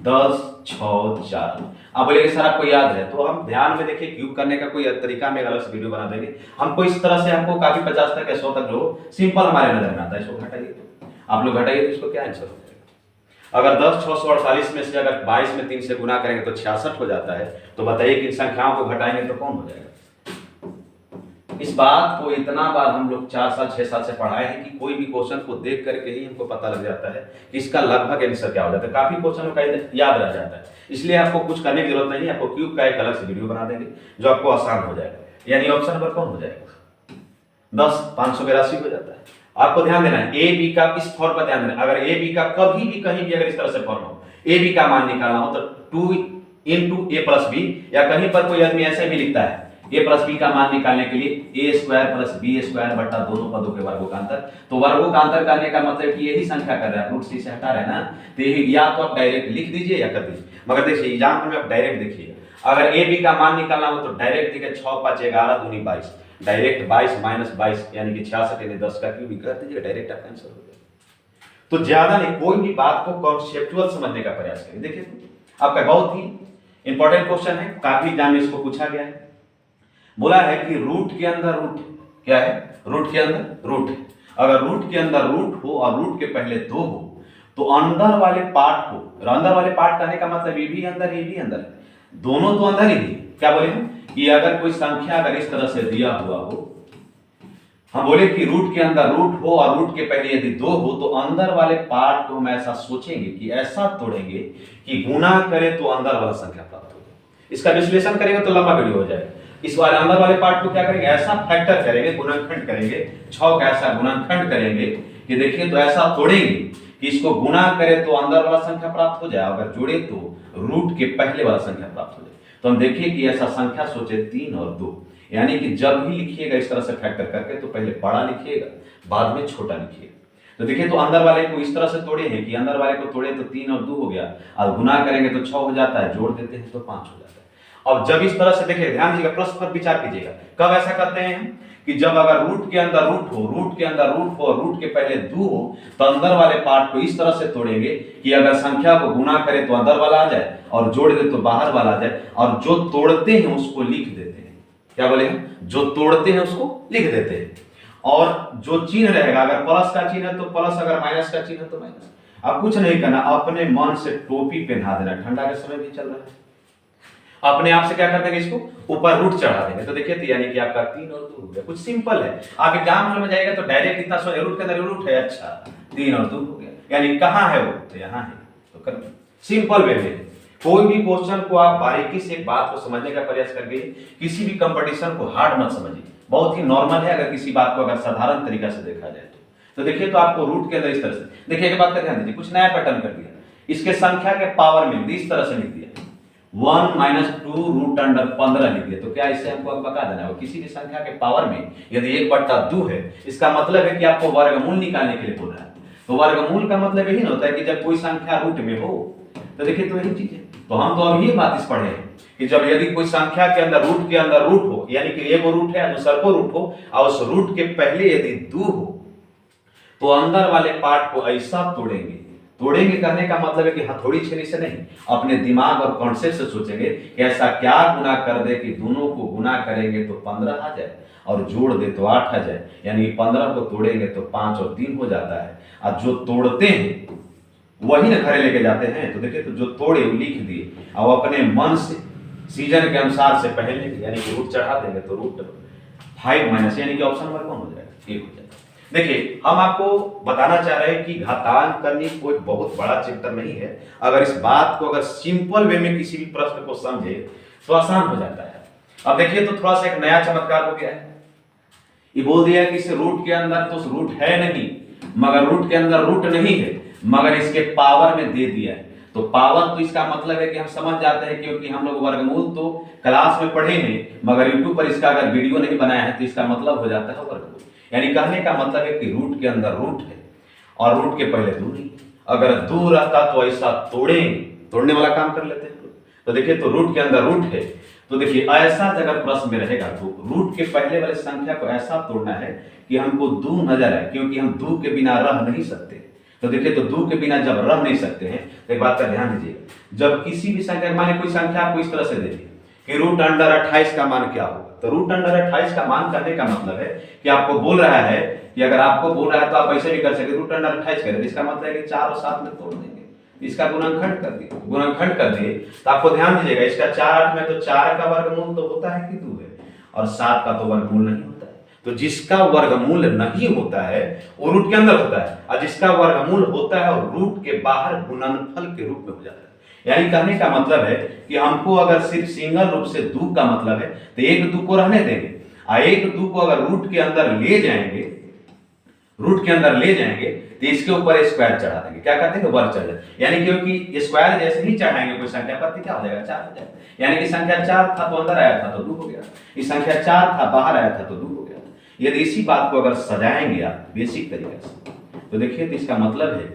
10 6 4। आप बोलेंगे सर आपको याद है, तो हम ध्यान में देखिए क्यूब करने का कोई तरीका में अलग से वीडियो बना देंगे हमको, इस तरह से हमको काफी 50 तक 100 तक जो सिंपल हमारे नजर में आता है, इसको घटाइए तो आप लोग घटाइए तो इसको क्या आंसर हो जाएगा। अगर 10 648 में से अगर 22 में 3 से गुना करेंगे तो 66 हो जाता है, तो बताइए कि संख्याओं को घटाएंगे तो कौन हो जाएगा। इस बात को इतना बार हम लोग 4 साल 6 साल से पढ़ाए हैं कि कोई भी क्वेश्चन को देख करके ही हमको पता लग जाता है कि इसका लगभग आंसर क्या हो जाता है, काफी क्वेश्चनों का याद रह जाता है, इसलिए आपको कुछ करने की जरूरत नहीं है। आपको क्यूब का एक अलग से वीडियो बना देंगे जो आपको आसान हो जाएगा, यानी ऑप्शन नंबर कौन हो जाएगा 10 582 हो जाता है। आपको ध्यान देना है ए बी का इस फॉर्म पर ध्यान देना, अगर ए बी का कभी भी कहीं भी अगर इस तरह से फॉर्म हो, ए बी का मान निकालना हो तो 2 इंटू ए प्लस बी, या कहीं पर कोई आदमी ऐसे भी लिखता है ए प्लस बी का मान निकालने के लिए ए स्क्वायर प्लस बी स्क्वायर बट्टा दोनों पदों के वर्गों का अंतर। तो वर्गों का अंतर करने का मतलब कि यही संख्या कर रहे हैं, रूट सी से हटा रहे हैं ना, तो यही या तो आप डायरेक्ट लिख दीजिए या कर दीजिए। मगर देखिए एग्जाम में आप डायरेक्ट देखिए, अगर ए बी का मान निकालना हो तो डायरेक्ट देखिए 6 5 11 दूनी 22, डायरेक्ट 22 माइनस 22 यानी कि 66 यानी 10 का क्यूब कर दीजिए, डायरेक्ट आपका आंसर हो गया। तो ज्यादा नहीं, कोई भी बात को कॉन्सेप्चुअल समझने का प्रयास करिए। देखिए आपका बहुत ही इंपॉर्टेंट क्वेश्चन है, काफी एग्जाम में इसको पूछा गया है। बोला है कि रूट के अंदर रूट क्या है, रूट के अंदर रूट है। अगर रूट के अंदर रूट हो और रूट के पहले 2 हो तो अंदर वाले पार्ट को, अंदर वाले पार्ट करने का मतलब ये भी अंदर ये भी अंदर है, दोनों तो अंदर ही है। क्या बोले हम कि अगर कोई संख्या अगर इस तरह से दिया हुआ हो, हम बोले कि रूट के अंदर रूट हो और रूट के पहले यदि 2 हो तो अंदर वाले पार्ट को हम ऐसा सोचेंगे कि ऐसा तोड़ेंगे कि गुना करें तो अंदर वाला संख्या प्राप्त हो जाए। इसका विश्लेषण करेंगे तो लंबा वीडियो हो जाएगा। इस वाले अंदर वाले पार्ट को क्या करेंगे, ऐसा फैक्टर करेंगे, गुणनखंड करेंगे, 6 का ऐसा गुणनखंड करेंगे कि देखिए तो ऐसा तोड़ेंगे कि इसको गुना करें तो अंदर वाला संख्या प्राप्त हो जाए, अगर जोड़े तो रूट के पहले वाला संख्या प्राप्त हो जाए। तो हम देखिए कि ऐसा संख्या सोचे 3 और 2, यानी कि जब भी लिखिएगा इस तरह से फैक्टर करके तो पहले बड़ा लिखिएगा बाद में छोटा लिखिएगा। तो देखिए तो अंदर वाले को इस तरह से तोड़े हैं कि अंदर वाले को तोड़े तो 3 और 2 हो गया, और गुना करेंगे तो 6 हो जाता है, जोड़ देते हैं तो 5 हो जाता है। अब जब इस तरह से देखिए, ध्यान दीजिएगा, प्रश्न पर विचार कीजिएगा, कब ऐसा करते हैं कि जब अगर रूट के अंदर रूट हो, रूट के अंदर रूट हो और रूट के पहले 2 हो तो अंदर वाले पार्ट को इस तरह से तोड़ेंगे कि अगर संख्या को गुना करे तो अंदर वाला आ जाए और जोड़ दे तो बाहर वाला आ जाए, और जो तोड़ते हैं उसको लिख देते हैं। क्या बोले हम, जो तोड़ते हैं उसको लिख देते हैं, और जो चिन्ह रहेगा, अगर प्लस का चिन्ह है तो प्लस, अगर माइनस का चिन्ह है तो माइनस। अब कुछ नहीं करना, अपने मन से टोपी पहना देना, ठंडा का समय भी चल रहा है, अपने आप से क्या कर देंगे, इसको ऊपर रूट चढ़ा देंगे। तो देखिए तो यानी कि आपका 3 और 2 हो गया। कुछ सिंपल है, आप एग्जाम हॉल में जाएगा तो डायरेक्ट इतना सोचे रूट के अंदर रूट है, अच्छा 3 और 2 हो गया, यानी कहां है वो, तो यहां है। तो कर सिंपल वे में कोई भी क्वेश्चन को आप बारीकी से एक बात को समझने का प्रयास करिए, किसी भी कंपटीशन को हार्ड मत समझिए, बहुत ही नॉर्मल है अगर किसी बात को अगर साधारण तरीका से देखा जाए तो देखिए तो आपको रूट के अंदर इस तरह से देखिए, एक बात का ध्यान दीजिए, कुछ नया पैटर्न कर दिया, इसके संख्या के पावर में इस तरह से लिख दिया 1 - 2 रूट अंडर 15 लिख दिया। तो क्या इससे हमको बता देना है, किसी भी संख्या के पावर में यदि 1/2 है, इसका मतलब है कि आपको वर्गमूल निकालने के लिए बोल रहा है। तो वर्गमूल का मतलब यही ना होता है कि जब कोई संख्या रूट में हो, तो देखिए तो यही चीज है। तो हम तो अभी ये बात इस पढ़े हैं कि जब यदि कोई संख्या के अंदर रूट हो, यानी कि एक रूट है दूसरा को रूट हो और उस रूट के पहले यदि 2 हो तो अंदर वाले पार्ट को ऐसा तोड़ेंगे। तोड़ेंगे कहने का मतलब है कि हथौड़ी छेनी से नहीं, अपने दिमाग और कॉन्सेप्ट से सोचेंगे कि ऐसा क्या गुना कर दे कि दोनों को गुना करेंगे तो 15 आ जाए और जोड़ दे तो 8 आ जाए, यानी 15 को तोड़ेंगे तो 5 और 3 हो जाता है। और जो तोड़ते हैं वही ना घरे लेके जाते हैं। तो देखिए तो जो तोड़े वो लिख दिए और अपने मन से सीजन के अनुसार से पहले यानी कि रूट चढ़ा देंगे तो रूट 5 माइनस यानी कि ऑप्शन नंबर कौन हो जाएगा, 1 हो जाएगा। देखिए हम आपको बताना चाह रहे हैं कि घातांक करनी कोई बहुत बड़ा चैप्टर नहीं है, अगर इस बात को अगर सिंपल वे में किसी भी प्रश्न को समझे तो आसान हो जाता है। अब देखिए तो थोड़ा सा एक नया चमत्कार हो गया है, ये बोल दिया कि इस रूट के अंदर तो रूट है नहीं, मगर रूट के अंदर रूट नहीं है मगर इसके पावर में दे दिया है। तो पावर तो इसका मतलब है कि हम समझ जाते हैं, क्योंकि हम लोग वर्गमूल तो क्लास में पढ़े हैं मगर यूट्यूब पर इसका अगर वीडियो नहीं बनाया है तो इसका मतलब हो जाता है वर्गमूल। यानी कहने का मतलब है कि रूट के अंदर रूट है और रूट के पहले 2 नहीं, अगर 2 रहता तो ऐसा तोड़ने वाला काम कर लेते हैं। तो देखिए तो रूट के अंदर रूट है, तो देखिए ऐसा अगर प्रश्न में रहेगा तो रूट के पहले वाले संख्या को ऐसा तोड़ना है कि हमको 2 नजर आए, क्योंकि हम 2 के बिना रह नहीं सकते। तो देखिए तो 2 के बिना जब रह नहीं सकते हैं तो एक बात का ध्यान दीजिएगा, जब किसी भी संख्या माने कोई संख्या आपको इस तरह से दे दी कि रूट अंडर 28 का मान क्या होगा, तो रूट अंडर 28 का मान करने का मतलब है कि आपको बोल रहा है कि अगर आपको बोल रहा है तो आप ऐसे भी कर सकते रूट अंडर 28 करें, इसका मतलब है कि 4 और 7 में तोड़ देंगे, इसका गुणनखंड कर दिए। तो आपको ध्यान दीजिएगा, इसका 4 8 में तो 4 का वर्गमूल तो होता है कि 2 है और 7 का तो वर्गमूल नहीं होता है। तो जिसका वर्गमूल नहीं होता है वो रूट के अंदर होता है, और जिसका वर्गमूल होता है वो रूट के बाहर गुणनफल के रूप में हो जाता है। यानी कहने का मतलब है कि हमको अगर सिर्फ सिंगल रूप से 2 का मतलब है तो 1 2 को रहने देंगे, और 1 2 को अगर रूट के अंदर ले जाएंगे तो इसके ऊपर स्क्वायर चढ़ा देंगे, क्या कहते हैं वर्ग चढ़ जाए, यानी क्योंकि स्क्वायर जैसे ही चढ़ाएंगे कोई संख्या पर तो क्या हो जाएगा 4 हो जाएगा। यानी कि संख्या 4 था तो अंदर आया था तो 2 हो गया, इस संख्या 4 था बाहर आया था तो 2 हो गया। यदि इसी बात को अगर सजाएंगे आप बेसिक तरीके से तो देखिए तो इसका मतलब है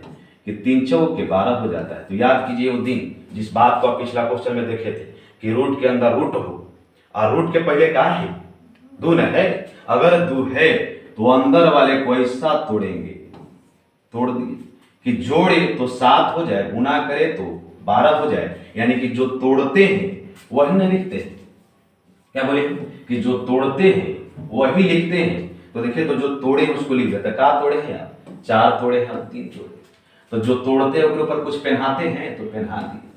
कि 3 चौक के 12 हो जाता है। तो याद कीजिए वो दिन जिस बात को आप पिछला क्वेश्चन में देखे थे कि रूट के अंदर रूट हो और रूट के पहले क्या है, दो न है। अगर दो है तो अंदर वाले को ऐसा तोड़ेंगे, तोड़ दिए कि जोड़े तो 7 हो जाए, गुना करे तो 12 हो जाए, यानी कि जो तोड़ते हैं वही न लिखते हैं। क्या बोले कि जो तोड़ते हैं वही लिखते हैं। तो देखिए तो जो तोड़े उसको लिख देते हैं। क्या तोड़े हैं आप, 4 तोड़े हैं, 3 तोड़े। तो जो तोड़ते हैं उसके ऊपर कुछ पहनाते हैं तो पहना दिए।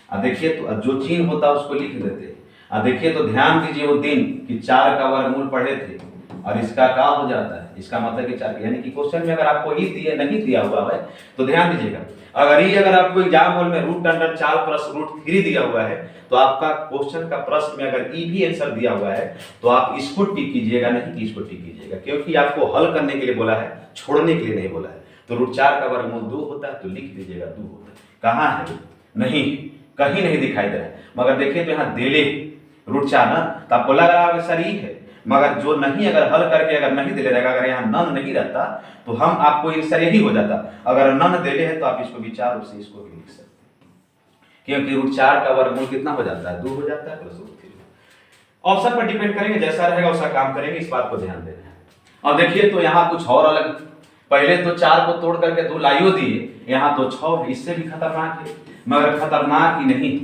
अब देखिए तो जो चिन्ह होता है उसको लिख देते हैं। अब देखिए तो ध्यान दीजिए वो दिन कि 4 का वर्गमूल पढ़े थे और इसका क्या हो जाता है, इसका मतलब कि 4, यानी कि क्वेश्चन में अगर आपको ही दिए नहीं दिया हुआ है तो ध्यान दीजिएगा, अगर आपको एग्जाम हॉल में रूट अंडर 4 प्लस रूट 3 दिया हुआ है तो आपका क्वेश्चन का प्रश्न में अगर ई भी आंसर दिया हुआ है तो आप इसको टिक कीजिएगा, नहीं कि इसको टिक कीजिएगा, क्योंकि आपको हल करने के लिए बोला है, छोड़ने के लिए नहीं बोला है। तो रूट 4 का वर्गमूल 2 होता है तो लिख दीजिएगा 2 होता है। कहाँ है, नहीं कहीं नहीं दिखाई दे रहा है। मगर देखिए तो यहाँ देले रूट 4 ना, तो आपको लग रहा है सर ये है, मगर जो नहीं अगर हल करके अगर नहीं दे रहेगा, अगर यहाँ नन नहीं रहता तो हम आपको आंसर यही हो जाता। अगर नन देले है तो आप इसको विचार रूप से इसको भी लिख सकते हैं, क्योंकि रूट 4 का वर्गमूल कितना हो जाता है, 2 हो जाता है प्लस रूट 3। ऑप्शन पर डिपेंड करेंगे, जैसा रहेगा वैसा काम करेंगे, इस बात को ध्यान देना है। अब देखिए तो यहाँ कुछ और अलग, पहले तो 4 को तोड़ करके 2 लाइयो दिए, यहाँ तो 6 है, इससे भी खतरनाक है, मगर खतरनाक ही नहीं,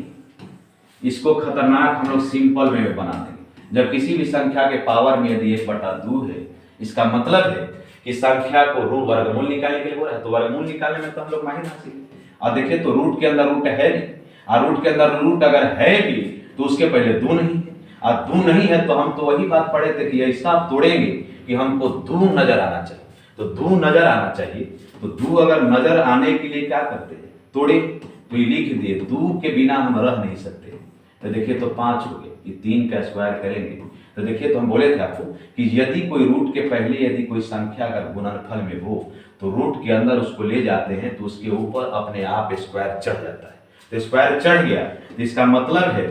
इसको खतरनाक हम लोग सिंपल में बना देंगे। जब किसी भी संख्या के पावर में यदि 1/2 है, इसका मतलब है कि संख्या को रूट वर्गमूल निकालने के लिए बोला है, तो वर्गमूल निकालने में तो हम लोग माहिर हासिल। और देखिए तो रूट के अंदर रूट है नहीं, और रूट के अंदर रूट अगर है भी तो उसके पहले 2 नहीं है, और 2 नहीं है तो हम तो वही बात पढ़े थे कि ऐसा तोड़ेंगे कि हमको 2 नजर आना चाहिए। तो 2 नजर आना चाहिए, तो 2 अगर नजर आने के लिए क्या करते हैं, तोड़े, तो ये लिख दिए 2 के बिना हम रह नहीं सकते। तो देखिए तो 5 हो गए, ये 3 का स्क्वायर करेंगे। तो देखिए तो हम बोले थे आपको कि यदि कोई रूट के पहले यदि कोई संख्या अगर गुणनफल में हो तो रूट के अंदर उसको ले जाते हैं तो उसके ऊपर अपने आप स्क्वायर चढ़ जाता है। तो स्क्वायर चढ़ गया तो इसका मतलब है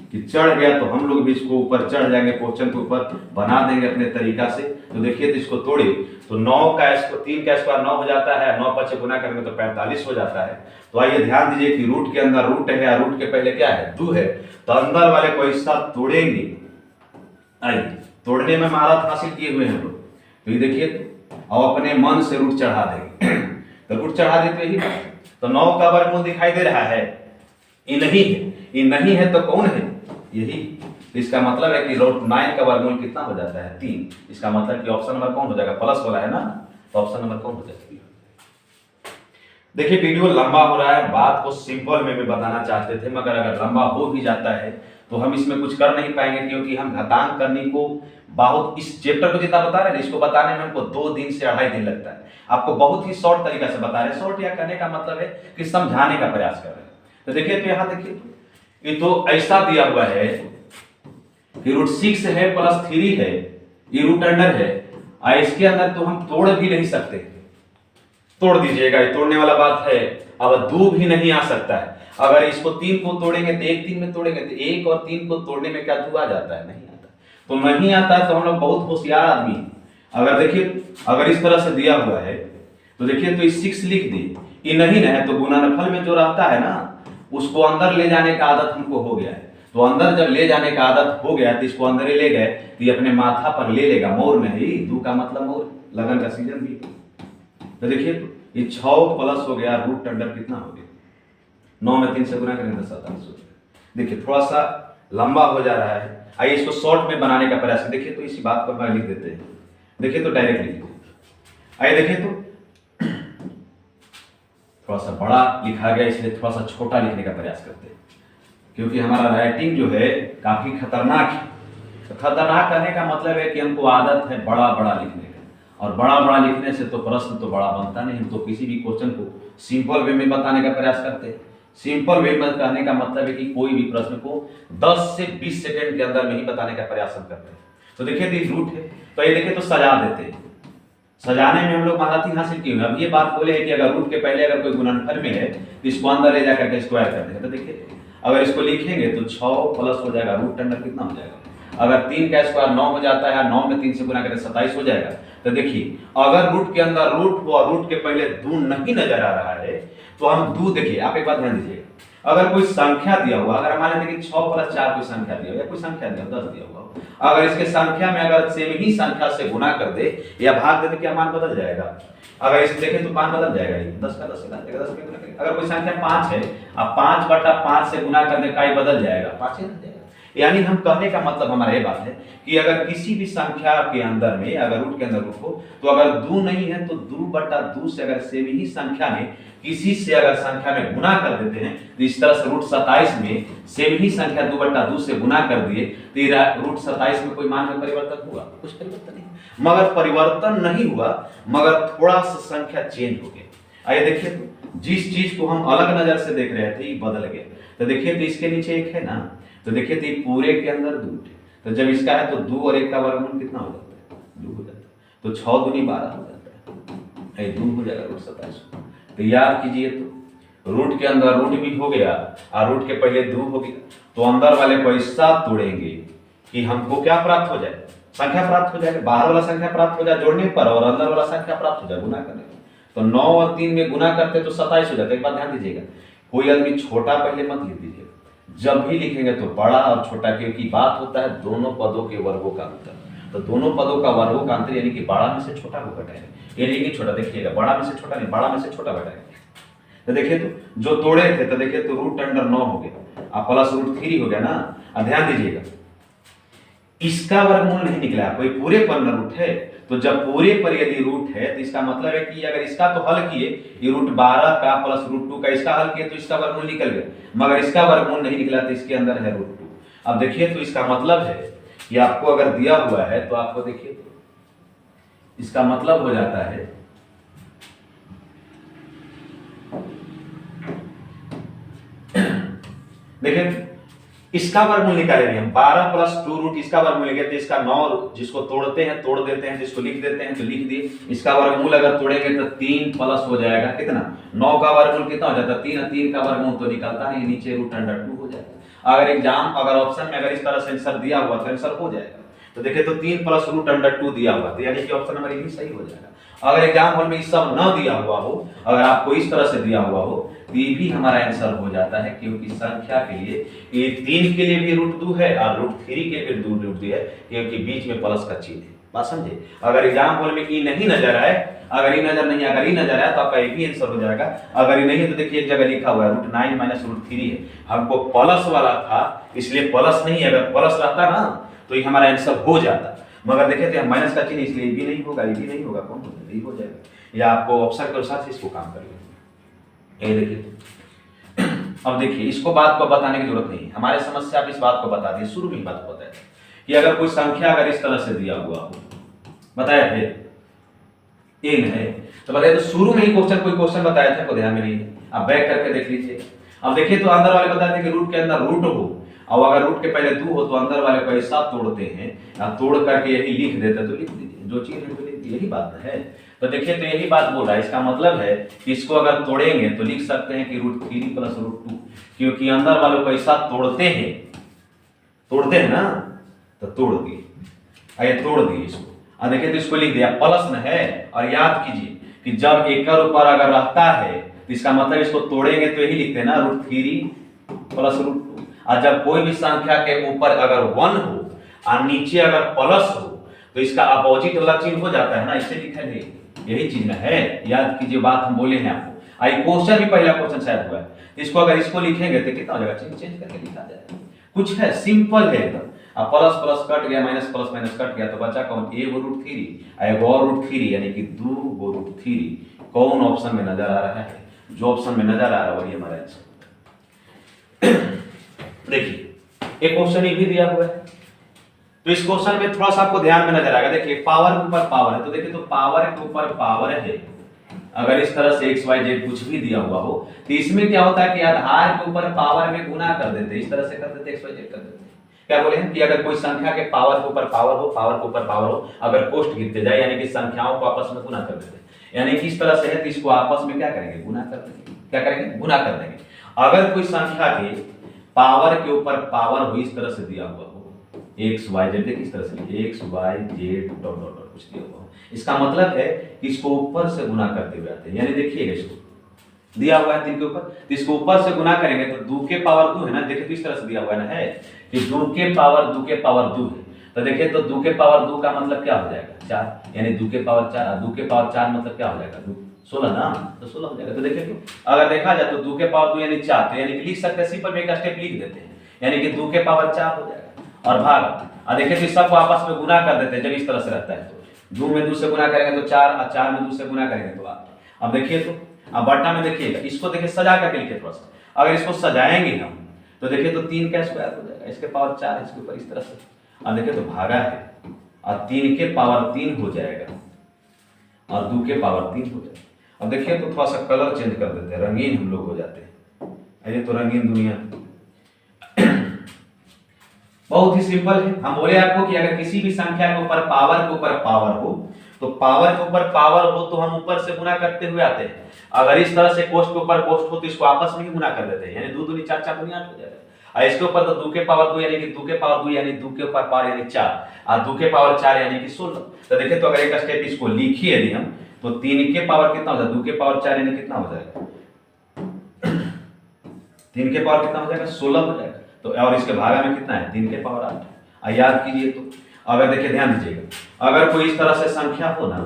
कि चढ़ गया, तो हम लोग भी इसको ऊपर चढ़ जाएंगे, क्वेश्चन के ऊपर बना देंगे अपने तरीका से। तो देखिए तो इसको तोड़े तो 3 का स्क्वायर 9 हो जाता है, 9 5 गुना करेंगे तो 45 हो जाता है। तो आइए ध्यान दीजिए कि रूट के अंदर रूट है, रूट के पहले क्या है, 2 है, तो अंदर वाले को हिस्सा तोड़ेंगे। आइए तोड़ने में महारत हासिल किए हुए हैं लोग, तो ये देखिए और अपने मन से रूट चढ़ा देंगे तो रूट चढ़ा देते यही बात। तो 9 का वर्गमूल दिखाई दे रहा है, ये नहीं है, ये नहीं है तो कौन है, यही। तो इसका मतलब है कि रूट 9 का वर्गमूल कितना हो जाता है, 3। इसका मतलब कि ऑप्शन नंबर कौन हो जाएगा, प्लस वाला है ना, तो ऑप्शन नंबर कौन हो जाएगा। देखिए वीडियो लंबा हो रहा है, बात को सिंपल में भी बताना चाहते थे, मगर अगर लंबा हो भी जाता है तो हम इसमें कुछ कर नहीं पाएंगे, क्योंकि हम घातांक करने को बहुत, इस चैप्टर को जितना बता रहे हैं इसको बताने में हमको 2 दिन से 2.5 दिन लगता है। आपको बहुत ही शॉर्ट तरीका से बता रहे हैं, शॉर्ट या कहने का मतलब है कि समझाने का प्रयास कर रहे हैं। तो देखिए तो यहाँ देखिए ये तो ऐसा दिया हुआ है कि रूट 6 है प्लस 3 है, ये रूट अंडर है, और इसके अंदर तो हम तोड़ भी नहीं सकते, तोड़ दीजिएगा, ये तोड़ने वाला बात है। अब 2 भी नहीं आ सकता है, अगर इसको 3 को तोड़ेंगे तो 1 3 में तोड़ेंगे तो 1 और 3 को तोड़ने में क्या 2 आ जाता है, नहीं आता। तो नहीं आता है तो हम लोग बहुत होशियार आदमी हैं। अगर देखिए अगर इस तरह से दिया हुआ है तो देखिए तो इस 6 लिख दी, ये नहीं है तो गुणनफल में जो रहता है ना उसको अंदर ले जाने का आदत हमको हो गया है। तो अंदर जब ले जाने का आदत हो गया तो इसको अंदर ही ले गए तो ये अपने माथा पर ले लेगा, मोर में ही 2 का मतलब मोर, लगन का सीजन भी। तो देखिए ये 6 प्लस हो गया, रूट अंडर कितना हो गया, 9 में 3 से गुना करेंगे तो 27 हो गया। देखिए थोड़ा सा लंबा हो जा रहा है, आइए इसको शॉर्ट में बनाने का प्रयास। देखिए तो इसी बात को हम लिख देते हैं, देखिए तो डायरेक्ट लिख देते। आइए देखिए तो थोड़ा सा बड़ा लिखा गया इसलिए थोड़ा सा छोटा लिखने का प्रयास करते हैं, क्योंकि हमारा राइटिंग जो है काफी खतरनाक है। तो खतरनाक करने का मतलब है कि हमको आदत है बड़ा बड़ा लिखने का, और बड़ा बड़ा लिखने से तो प्रश्न तो बड़ा बनता नहीं। हम तो किसी भी क्वेश्चन को सिंपल वे में बताने का प्रयास करते हैं। सिंपल वे में कहने का मतलब है कि कोई भी प्रश्न को 10 से 20 सेकंड के अंदर में ही बताने का प्रयास हम करते हैं। तो देखिए तो रूट है, तो ये देखिए तो सजा देते हैं, सजाने में हम लोग महारत हासिल किए हुए। अब ये बात बोले कि अगर रूट के पहले अगर कोई गुणनफल में है तो इसको अंदर ले जाकर के स्क्वायर कर देंगे। तो देखिए अगर इसको लिखेंगे तो 6 प्लस हो जाएगा, रूट अंडर कितना हो जाएगा, अगर 3 का स्क्वायर 9 हो जाता है, 9 में 3 से गुना करें 27 हो जाएगा। तो देखिए अगर रूट के अंदर रूट हो और रूट के पहले 2 नहीं नजर आ रहा है तो हम 2, देखिए आप एक बात ध्यान दीजिए, अगर कोई संख्या दिया हुआ, अगर मान लेते कि 6 + 4 कोई संख्या दिया हुआ या कोई संख्या दिया 10 दिया हुआ, अगर इसके संख्या में अगर सेम ही संख्या से गुना कर दे या भाग दे तो क्या मान बदल जाएगा? अगर इसे देखें तो मान बदल जाएगा, 10 का 10 से काटेगा, 10 का गुना करेगा। अगर कोई संख्या 5 है, अब 5/5 से गुना कर दे, का बदल जाएगा, 5 ही रह जाएगा। यानी हम कहने का मतलब हमारा ये बात है कि अगर किसी भी संख्या के अंदर में अगर रूट के अंदर रूट हो, तो अगर 2 नहीं है तो 2/2 से अगर सेम ही संख्या में किसी से अगर संख्या में गुना कर देते हैं, तो इस तरह से √27 में सेम ही संख्या 2/2 से गुना कर दिए तो √27 में कोई मान में परिवर्तन हुआ? कुछ परिवर्तन नहीं। मगर परिवर्तन नहीं हुआ, मगर थोड़ा सा संख्या चेंज हो गया। आइए देखिए, तो जिस चीज को हम अलग नजर से देख रहे थे ये बदल गया। तो देखिए, तो इसके नीचे 1 है ना, तो देखिए तो ये पूरे के अंदर 2 है, तो जब इसका है तो 2 और 1 का वर्गमूल कितना हो जाता है? 2 हो जाता है। तो 6 दूनी 12 हो जाता है, 2 हो जाएगा √27। तो याद कीजिए, तो रूट के अंदर रूट भी हो गया और रूट के पहले 2 हो गया, तो अंदर वाले को ऐसा तोड़ेंगे कि हमको क्या प्राप्त हो जाए? संख्या प्राप्त हो जाएगी। बाहर वाला संख्या प्राप्त हो जाए जोड़ने पर और अंदर वाला संख्या प्राप्त हो जाए गुना करने पर। तो 9 और 3 में गुना करते तो 27 हो जाता है। एक बात ध्यान दीजिएगा, कोई आदमी छोटा पहले मत लिख दीजिएगा, जब भी लिखेंगे तो बड़ा और छोटा, क्योंकि बात होता है दोनों पदों के वर्गों का अंतर। तो दोनों पदों का वर्गों का अंतर यानी कि बड़ा में से छोटा को घटाएंगे, यानी कि छोटा, देखिएगा बड़ा में से छोटा नहीं, बड़ा में से छोटा घटाएंगे। तो देखिए, तो जो तोड़े थे तो देखिए तो √9 हो गया, अब प्लस √3 हो गया ना। अब ध्यान दीजिएगा, इसका वर्गमूल नहीं निकला, कोई पूरे पर न रूट है, तो जब पूरे पर यदि रूट है तो इसका मतलब है कि अगर इसका तो हल किए, ये √12 का प्लस √2 का इसका हल किए तो इसका वर्गमूल निकल गया, मगर इसका वर्गमूल नहीं निकला तो इसके अंदर है √2। अब देखिए, तो इसका मतलब है कि आपको अगर दिया हुआ है तो आपको देखिए, तो इसका मतलब हो जाता है देखिए इसका वर्गमूल निकालेंगे हम, 12 + 2 इसका वर्गमूल लेंगे तो इसका 9, जिसको तोड़ते हैं तोड़ देते हैं, जिसको लिख देते हैं तो लिख दिए। इसका वर्गमूल अगर तोड़ेंगे तो 3 प्लस हो जाएगा कितना? 9 का वर्गमूल कितना हो जाता है? 3, 3 का वर्गमूल तो निकलता नहीं, नीचे √2 हो जाएगा। अगर ऑप्शन में अगर इस तरह से आंसर दिया हुआ तो आंसर हो जाएगा। तो देखिए, तो 3 + √2 दिया हुआ, तो यानी कि ऑप्शन नंबर भी सही हो जाएगा। अगर एग्जाम हॉल में इस सब न दिया हुआ हो, अगर आपको इस तरह से दिया हुआ हो तो ये भी हमारा आंसर हो जाता है, क्योंकि संख्या के लिए ये 3 के लिए भी √2 है और √3 के लिए भी √2 है, क्योंकि बीच में प्लस का चिन्ह है। बात समझे? अगर एग्जाम हॉल में ये नहीं नजर आए, अगर ये नजर नहीं, अगर ये नजर आए तो आपका ये भी आंसर हो जाएगा। अगर ये नहीं है तो देखिए एक जगह लिखा हुआ है √9 - √3 है, हमको प्लस वाला था इसलिए प्लस नहीं है, अगर प्लस रहता ना तो ये हमारा आंसर हो जाता, मगर देखिए तो माइनस का चिन्ह इसलिए भी नहीं होगा, ये भी नहीं होगा, कौन होगा? ये हो जाएगा। या आपको ऑप्शन के अनुसार से इसको काम करिए। ये देखिए, अब देखिए इसको बात को बताने की जरूरत नहीं, हमारे समझ से आप इस बात को बता दिए, शुरू में बात को बताया कि अगर कोई संख्या अगर इस तरह से दिया हुआ हो, बताया थे n है, तो बताइए तो शुरू में ही कोई क्वेश्चन बताया था, को ध्यान में नहीं है, आप बैक करके देख लीजिए। अब देखिए, तो अंदर वाले बताते हैं कि रूट के अंदर रूट हो, और अगर रूट के पहले 2 हो तो अंदर वाले को ऐसा तोड़ते हैं, तोड़ करके यही लिख देते तो लिख दीजिए, जो चीज है तो लिख, यही बात है। तो देखिए, तो यही बात बोल रहा है, इसका मतलब है कि इसको अगर तोड़ेंगे तो लिख सकते हैं कि √3 + √2, क्योंकि अंदर वालों को ऐसा तोड़ते हैं ना, तो तोड़ दिए, आइए तोड़ दिए इसको। और देखिए, तो इसको लिख दिया प्लस न है, और याद कीजिए कि जब एक ऊपर अगर रहता है तो इसका मतलब इसको तोड़ेंगे तो यही लिखते हैं ना, √3 + √2। और जब कोई भी संख्या के ऊपर अगर 1 हो और नीचे अगर प्लस हो तो इसका अपोजिट वाला चिन्ह हो जाता है ना, इसे लिखा है, यही चिन्ह है। याद कीजिए, बात हम बोले हैं आपको। आई क्वेश्चन भी पहला क्वेश्चन शायद हुआ है, इसको अगर इसको लिखेंगे तो कितना हो जाएगा? चिन्ह चेंज करके लिखा जाएगा, कुछ है, सिंपल है एकदम। अब प्लस प्लस कट गया, माइनस प्लस माइनस कट गया, तो बचा कौन? एगो √3 एगो और √3, यानी कि 2 √3। कौन ऑप्शन में नजर आ रहा है? जो ऑप्शन में नजर आ रहा है वही हमारा आंसर। देखिए, एक क्वेश्चन ये भी दिया हुआ है, तो इस क्वेश्चन में थोड़ा सा आपको ध्यान में नजर आएगा। देखिए, पावर के ऊपर पावर है, तो देखिए तो पावर के ऊपर पावर है, अगर इस तरह से x y z कुछ भी दिया हुआ हो तो इसमें क्या होता है कि आधार के ऊपर पावर में गुना कर देते, इस तरह से कर देते, x y z कर देते। क्या बोले हैं कि अगर कोई संख्या के पावर के ऊपर पावर हो, पावर के ऊपर पावर हो, अगर कोष्ट गिनते जाए यानी कि संख्याओं को आपस में गुना कर देते, यानी कि इस तरह से है कि इसको आपस में क्या करेंगे? गुना कर देंगे। क्या करेंगे? गुना कर देंगे। अगर कोई संख्या के पावर के ऊपर पावर हो, इस तरह से दिया हुआ हो, x y z, देखिए इस तरह से x y z dot dot dot कुछ दिया हुआ हो, इसका मतलब है कि इसको ऊपर से गुना करते हुए आते हैं, यानी देखिएगा इसको, दिया हुआ है 3 के ऊपर, तो इसको ऊपर से गुना करेंगे तो 2 के पावर 2 है ना, देखिए तो इस तरह से दिया हुआ है ना, है कि 2 के पावर 2 के पावर 2 है, तो देखिए तो 2 के पावर 2 का मतलब क्या हो जाएगा 4, यानी 2 के पावर 4, 2 के पावर 4 मतलब क्या हो जाएगा 2 16 ना, तो 16 हो जाएगा। तो देखिए तो अगर देखा जाए तो 2 के पावर 2 यानी 4, तो यानी कि लिख सकते हैं, सिंपल में एक स्टेप लिख देते हैं, यानी कि 2 के पावर 4 हो जाएगा और भाग, और देखिए तो सबको आपस में गुना कर देते हैं, जब इस तरह से रहता है तो 2 में 2 से गुना करेंगे तो 4, और 4 में 2 से गुना करेंगे तो 8। अब देखिए तो अब बट्टा में देखिएगा, इसको देखिए सजा करके लिखिए थोड़ा सा, अगर इसको सजाएंगे हम तो देखिए तो 3 का स्क्वायर हो जाएगा, इसके पावर 4 इसके ऊपर इस तरह से, और देखिए तो भागा है और 3 के पावर 3 हो जाएगा और 2 के पावर 3 हो जाएगा। अब देखिए तो थोड़ा सा कलर चेंज कर देते हैं, रंगीन हम लोग हो जाते हैं, ये तो रंगीन दुनिया बहुत ही सिंपल है। हम बोले आपको कि अगर किसी भी संख्या के ऊपर पावर हो तो पावर के ऊपर पावर हो तो हम ऊपर से गुना करते हुए आते हैं, अगर इस तरह से कोष्ठ के ऊपर कोष्ठ हो तो इसको आपस में ही गुना कर देते हैं, यानी 2 दूनी 4, 4 दूनी 8 हो जाएगा। और इसके ऊपर तो 2 के पावर 2 यानी कि 2 के पावर 2 यानी 2 के ऊपर पावर यानी 4, और 2 के पावर 4 यानी कि 16। तो देखिए तो अगर एक स्टेप इसको लिखिए यदि हम तो 3 के पावर कितना हो जाएगा 2 के पावर 4 यानी कितना हो जाएगा 3 के पावर कितना हो जाएगा 16 हो जाएगा। तो और इसके भागा में कितना है 3 के पावर 8। याद कीजिए तो अगर देखिए ध्यान दीजिएगा, अगर कोई इस तरह से संख्या हो ना,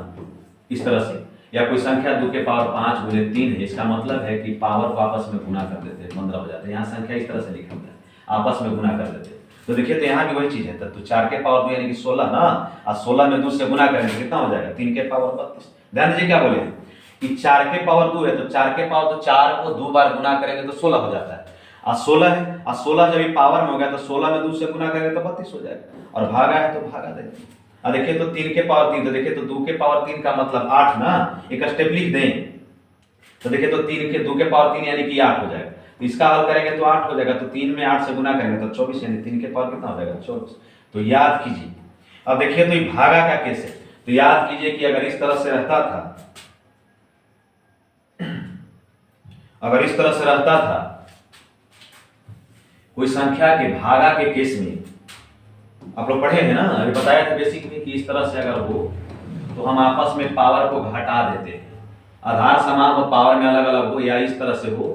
इस तरह से, या कोई संख्या 2 के पावर 5 गुने 3 है, इसका मतलब है कि पावर को आपस में गुना कर देते हैं 15 हो जाते हैं। यहाँ संख्या इस तरह से लिखा हुआ है, आपस में गुना कर देते हैं, तो देखिए तो यहाँ भी वही चीज है, तो 4 के पावर 2 यानी कि 16 ना, और 16 में 2 से गुना करेंगे कितना हो जाएगा 3 के पावर 32। ध्यान दीजिए क्या बोले कि 4 के पावर 2 है, तो 4 के पावर तो 4 को 2 बार गुना करेंगे तो 16 हो जाता है, और 16 है, और 16 जब ये पावर में हो गया तो 16 में 2 से गुना करेंगे तो 32 हो जाएगा, और भागा है तो भागा देंगे। और देखिए तो 3 के पावर 3, तो देखिए तो 2 के पावर 3 का मतलब 8 ना, एक स्टेप लिख दें तो देखिए तो 3 के 2 के पावर 3 यानी कि 8 हो जाएगा, तो इसका हल करेंगे तो 8 हो जाएगा, तो 3 में 8 से गुना करेंगे तो 24 यानी 3 के पावर कितना हो जाएगा 24। तो याद कीजिए, अब देखिए तो ये भागा का केस है, तो याद कीजिए कि अगर इस तरह से रहता था, अगर इस तरह से रहता था कोई संख्या के भागा के केस में, आप लोग पढ़े हैं ना, अभी बताया था बेसिक में कि इस तरह से अगर हो तो हम आपस में पावर को घटा देते हैं, आधार समान हो पावर में अलग अलग हो, या इस तरह से हो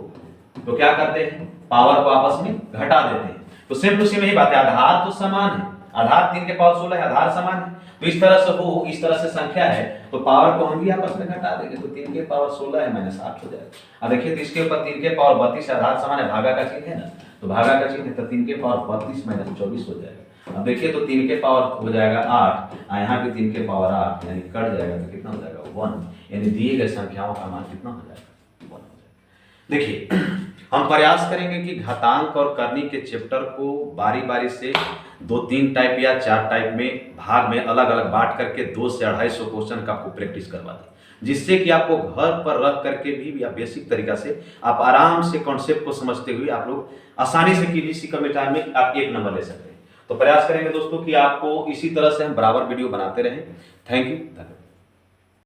तो क्या करते हैं पावर को आपस में घटा देते हैं। तो सेम टू सेम यही बात है, आधार तो समान है, आधार 3 के पावर 16 है, आधार समान है, तो इस तरह से हो, इस तरह से संख्या है तो पावर को हम भी आपस में घटा देंगे, तो 3 के पावर 16 है माइनस 8 हो जाएगा। अब देखिए तो इसके ऊपर 3 के पावर 32 आधार समान है, भागा का चिन्ह है ना, तो भागा का चिन्ह है, तो 3 के पावर 32 माइनस 24 हो जाएगा। अब देखिए तो 3 के पावर हो जाएगा 8, यहाँ पे 3 के पावर 8 यानी कट जाएगा तो कितना हो जाएगा 1, यानी दिए गए संख्याओं का मान कितना हो जाएगा 1 हो जाएगा। देखिए हम प्रयास करेंगे कि घातांक और करनी के चैप्टर को बारी बारी से 2-3 टाइप या 4 टाइप में भाग में अलग अलग बांट करके 200 से 250 क्वेश्चन का आपको प्रैक्टिस करवा दें, जिससे कि आपको घर पर रख करके भी या बेसिक तरीका से आप आराम से कॉन्सेप्ट को समझते हुए आप लोग आसानी से किसी कम टाइम में आप 1 नंबर ले सकते हैं। तो प्रयास करेंगे दोस्तों कि आपको इसी तरह से हम बराबर वीडियो बनाते रहें। Thank you.